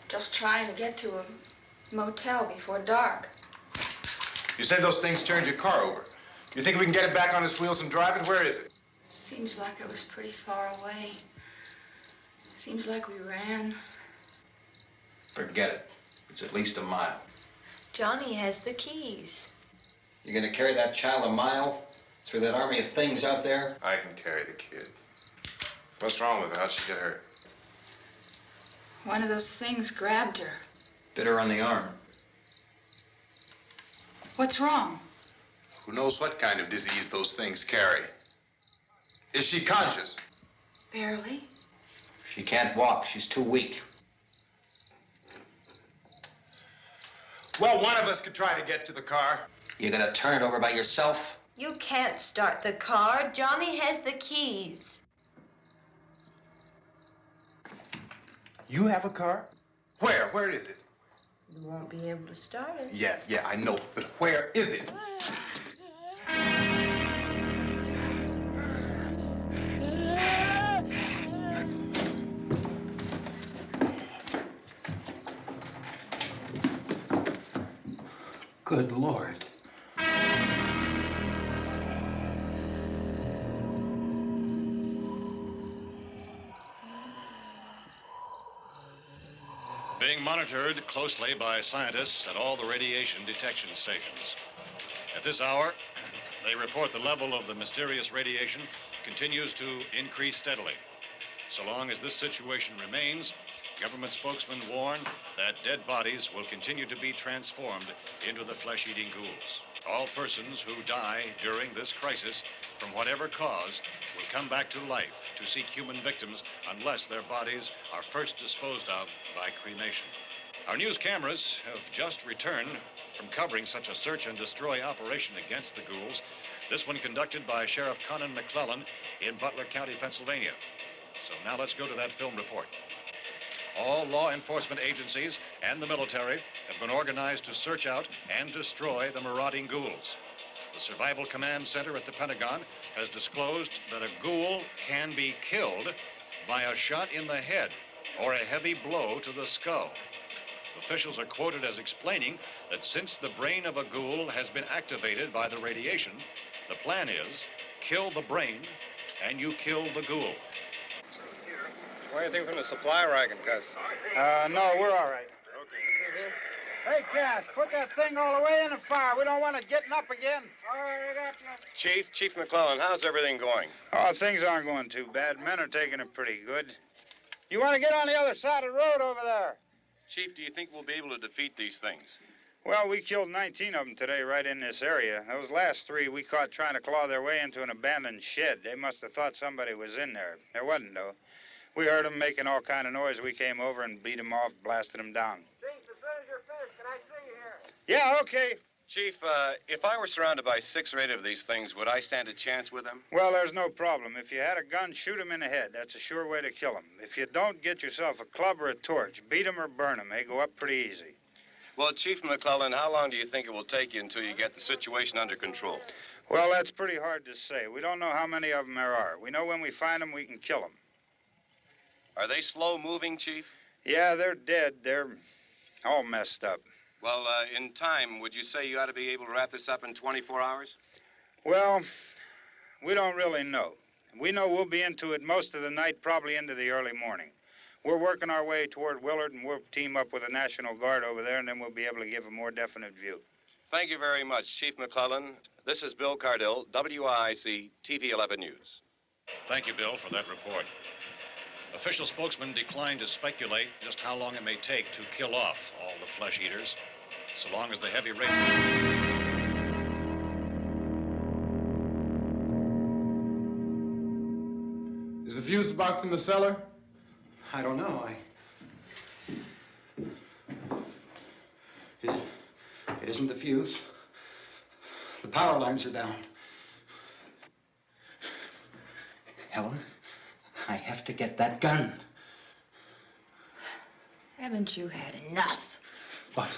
just trying to get to a motel before dark. You said those things turned your car over. You think we can get it back on its wheels and drive it? Where is it? Seems like it was pretty far away. Seems like we ran. Forget it. It's at least a mile. Johnny has the keys. You gonna carry that child a mile through that army of things out there? I can carry the kid. What's wrong with her? How'd she get hurt? One of those things grabbed her. Bit her on the arm. What's wrong? Who knows what kind of disease those things carry? Is she conscious? Barely. She can't walk. She's too weak. Well, one of us could try to get to the car. You gonna turn it over by yourself? You can't start the car. Johnny has the keys. You have a car? Where? Where is it? You won't be able to start it. Yeah, I know. But where is it? Good Lord. Being monitored closely by scientists at all the radiation detection stations. At this hour, they report the level of the mysterious radiation continues to increase steadily. So long as this situation remains, government spokesmen warn that dead bodies will continue to be transformed into the flesh-eating ghouls. All persons who die during this crisis, from whatever cause, will come back to life to seek human victims unless their bodies are first disposed of by cremation. Our news cameras have just returned from covering such a search and destroy operation against the ghouls, this one conducted by Sheriff Conan McClellan in Butler County, Pennsylvania. So now let's go to that film report. All law enforcement agencies and the military have been organized to search out and destroy the marauding ghouls. The Survival Command Center at the Pentagon has disclosed that a ghoul can be killed by a shot in the head or a heavy blow to the skull. Officials are quoted as explaining that since the brain of a ghoul has been activated by the radiation, the plan is kill the brain and you kill the ghoul. What do you think from the supply wagon, Cuz? No, we're all right. Okay. Hey, Cass, put that thing all the way in the fire. We don't want it getting up again. All right, I got you. Chief McClellan, how's everything going? Oh, things aren't going too bad. Men are taking it pretty good. You want to get on the other side of the road over there? Chief, do you think we'll be able to defeat these things? Well, we killed 19 of them today right in this area. Those last 3 we caught trying to claw their way into an abandoned shed. They must have thought somebody was in there. There wasn't, though. We heard them making all kind of noise. We came over and beat them off, blasted them down. Chief, as soon as you're finished, can I see you here? Yeah, okay. Chief, if I were surrounded by 6 or 8 of these things, would I stand a chance with them? Well, there's no problem. If you had a gun, shoot them in the head. That's a sure way to kill them. If you don't, get yourself a club or a torch. Beat them or burn them. They go up pretty easy. Well, Chief McClellan, how long do you think it will take you until you get the situation under control? Well, that's pretty hard to say. We don't know how many of them there are. We know when we find them, we can kill them. Are they slow-moving, Chief? Yeah, they're dead. They're all messed up. Well, in time, would you say you ought to be able to wrap this up in 24 hours? Well, we don't really know. We know we'll be into it most of the night, probably into the early morning. We're working our way toward Willard, and we'll team up with the National Guard over there, and then we'll be able to give a more definite view. Thank you very much, Chief McClellan. This is Bill Cardill, WIC TV 11 News. Thank you, Bill, for that report. Official spokesman declined to speculate just how long it may take to kill off all the flesh eaters, so long as the heavy rain... Is the fuse box in the cellar? I don't know. It isn't the fuse. The power lines are down. Helen, I have to get that gun. Haven't you had enough? What?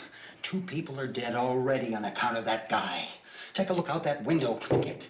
2 people are dead already on account of that guy. Take a look out that window, Plunkett.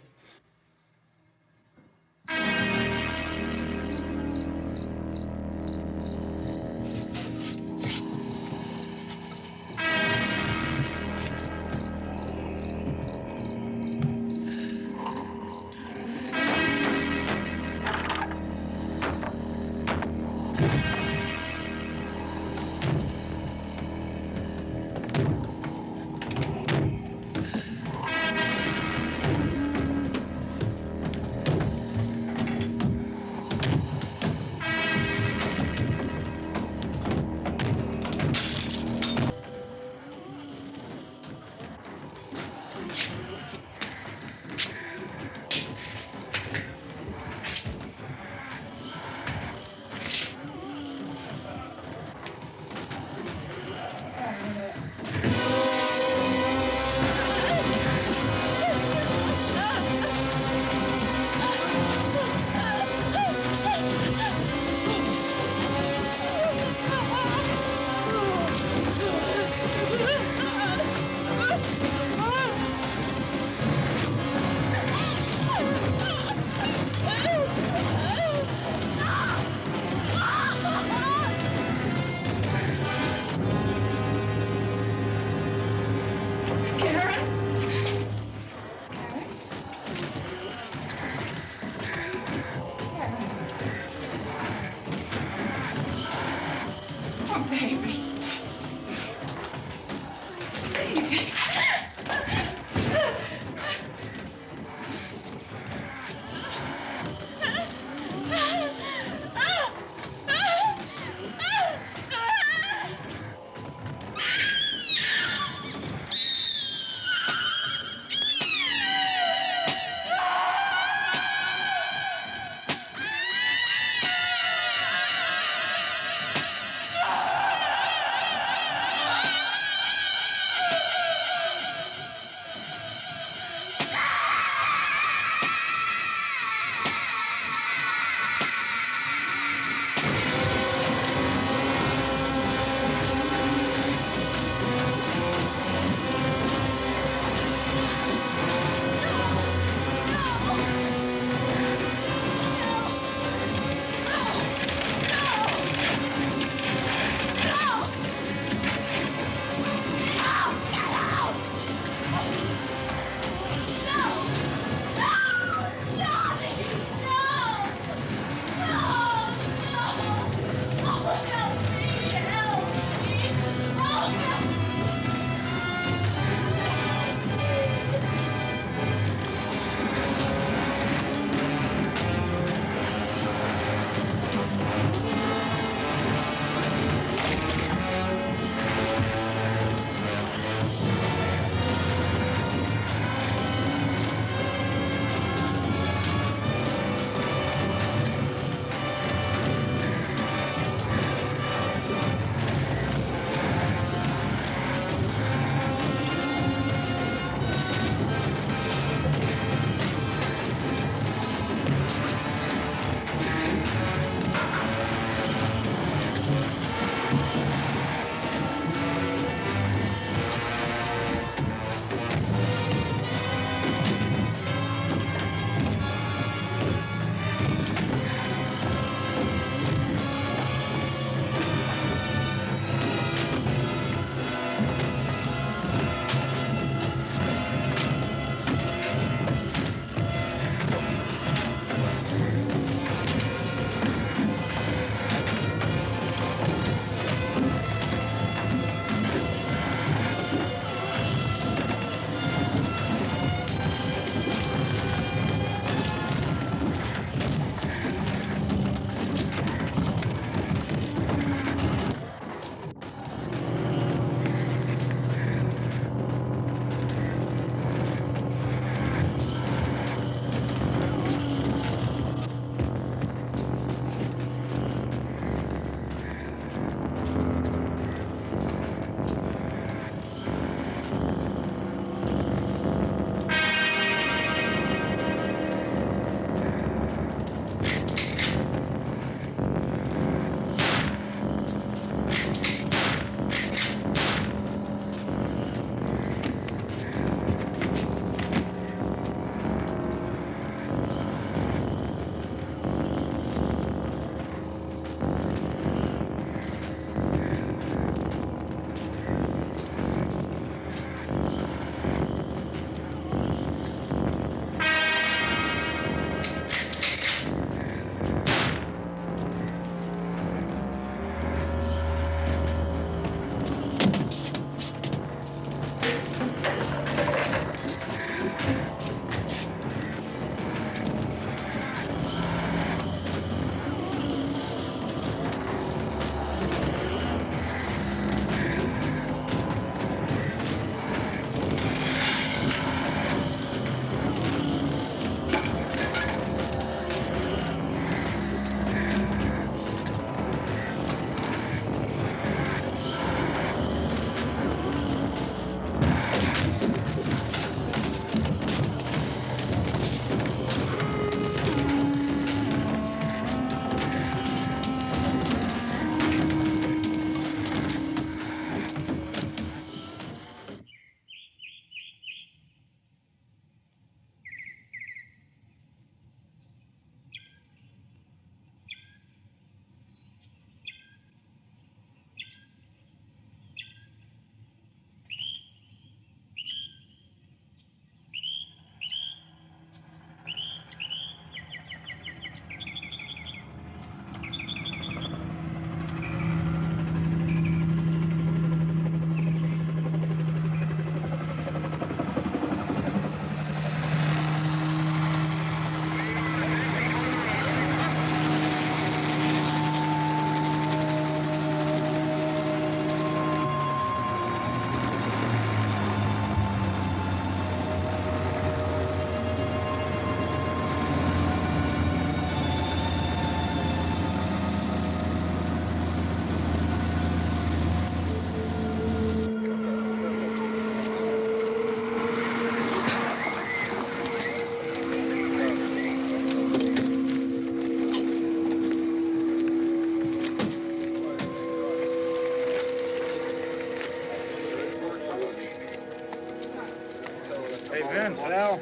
Hey, Vince, Al,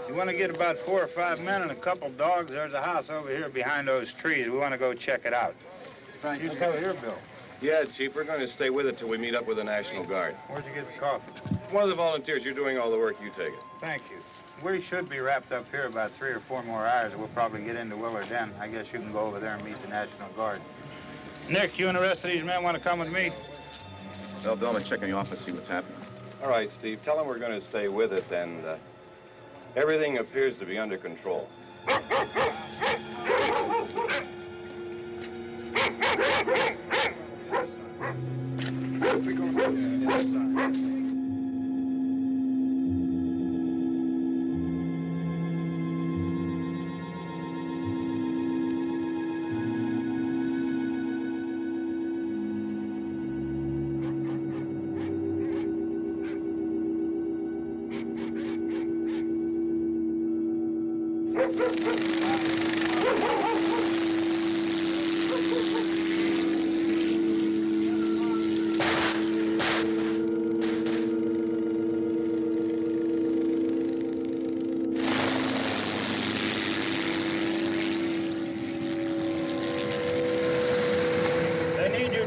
you want to get about 4 or 5 men and a couple dogs? There's a house over here behind those trees. We want to go check it out. Right. You stay here, Bill. Yeah, Chief, we're going to stay with it till we meet up with the National Guard. Where'd you get the coffee? One of the volunteers. You're doing all the work. You take it. Thank you. We should be wrapped up here about 3 or 4 more hours. We'll probably get into Willard then. I guess you can go over there and meet the National Guard. Nick, you and the rest of these men want to come with me? Well, Bill, I'm going to check in the office, see what's happening. All right, Steve. Tell them we're going to stay with it, and everything appears to be under control.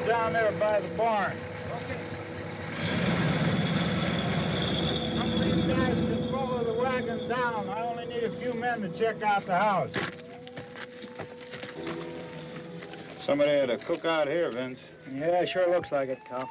Down there by the barn. Okay. Some of these guys can follow the wagon down. I only need a few men to check out the house. Somebody had a cookout here, Vince. Yeah, sure looks like it, Cal.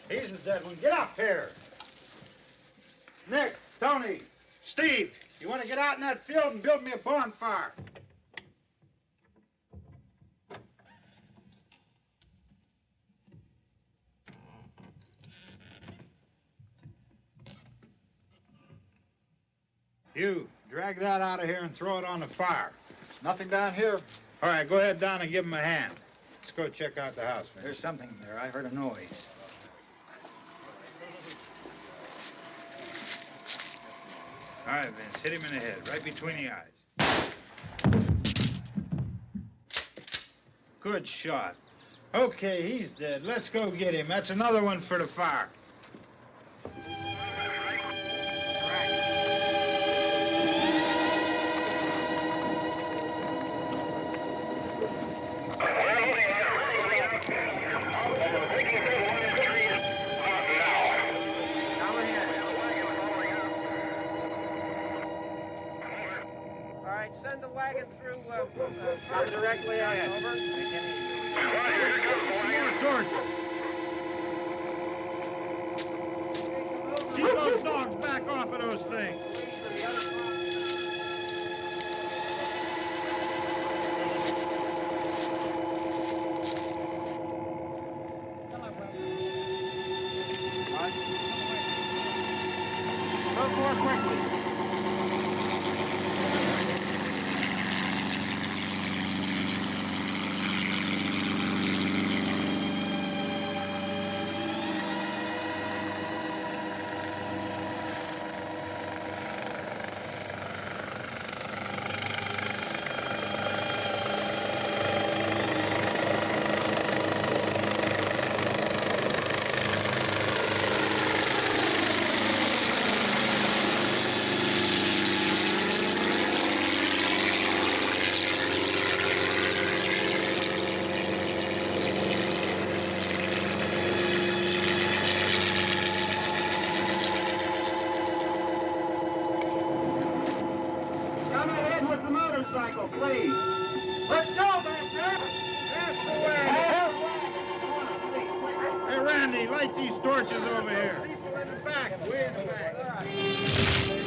He's the dead one. Get up here. Nick, Tony, Steve, you want to get out in that field and build me a bonfire? You, drag that out of here and throw it on the fire. Nothing down here. All right, go ahead down and give him a hand. Let's go check out the house, man. There's something there. I heard a noise. All right, Vince, hit him in the head, right between the eyes. Good shot. Okay, he's dead. Let's go get him. That's another one for the fire. Send the wagon through directly ahead. Over. Keep those dogs back off of those things. Move more quickly. Motorcycle, please. Let's go, Baxter. That's the way. Hey, Randy, light these torches over here. People in the back, way in the back.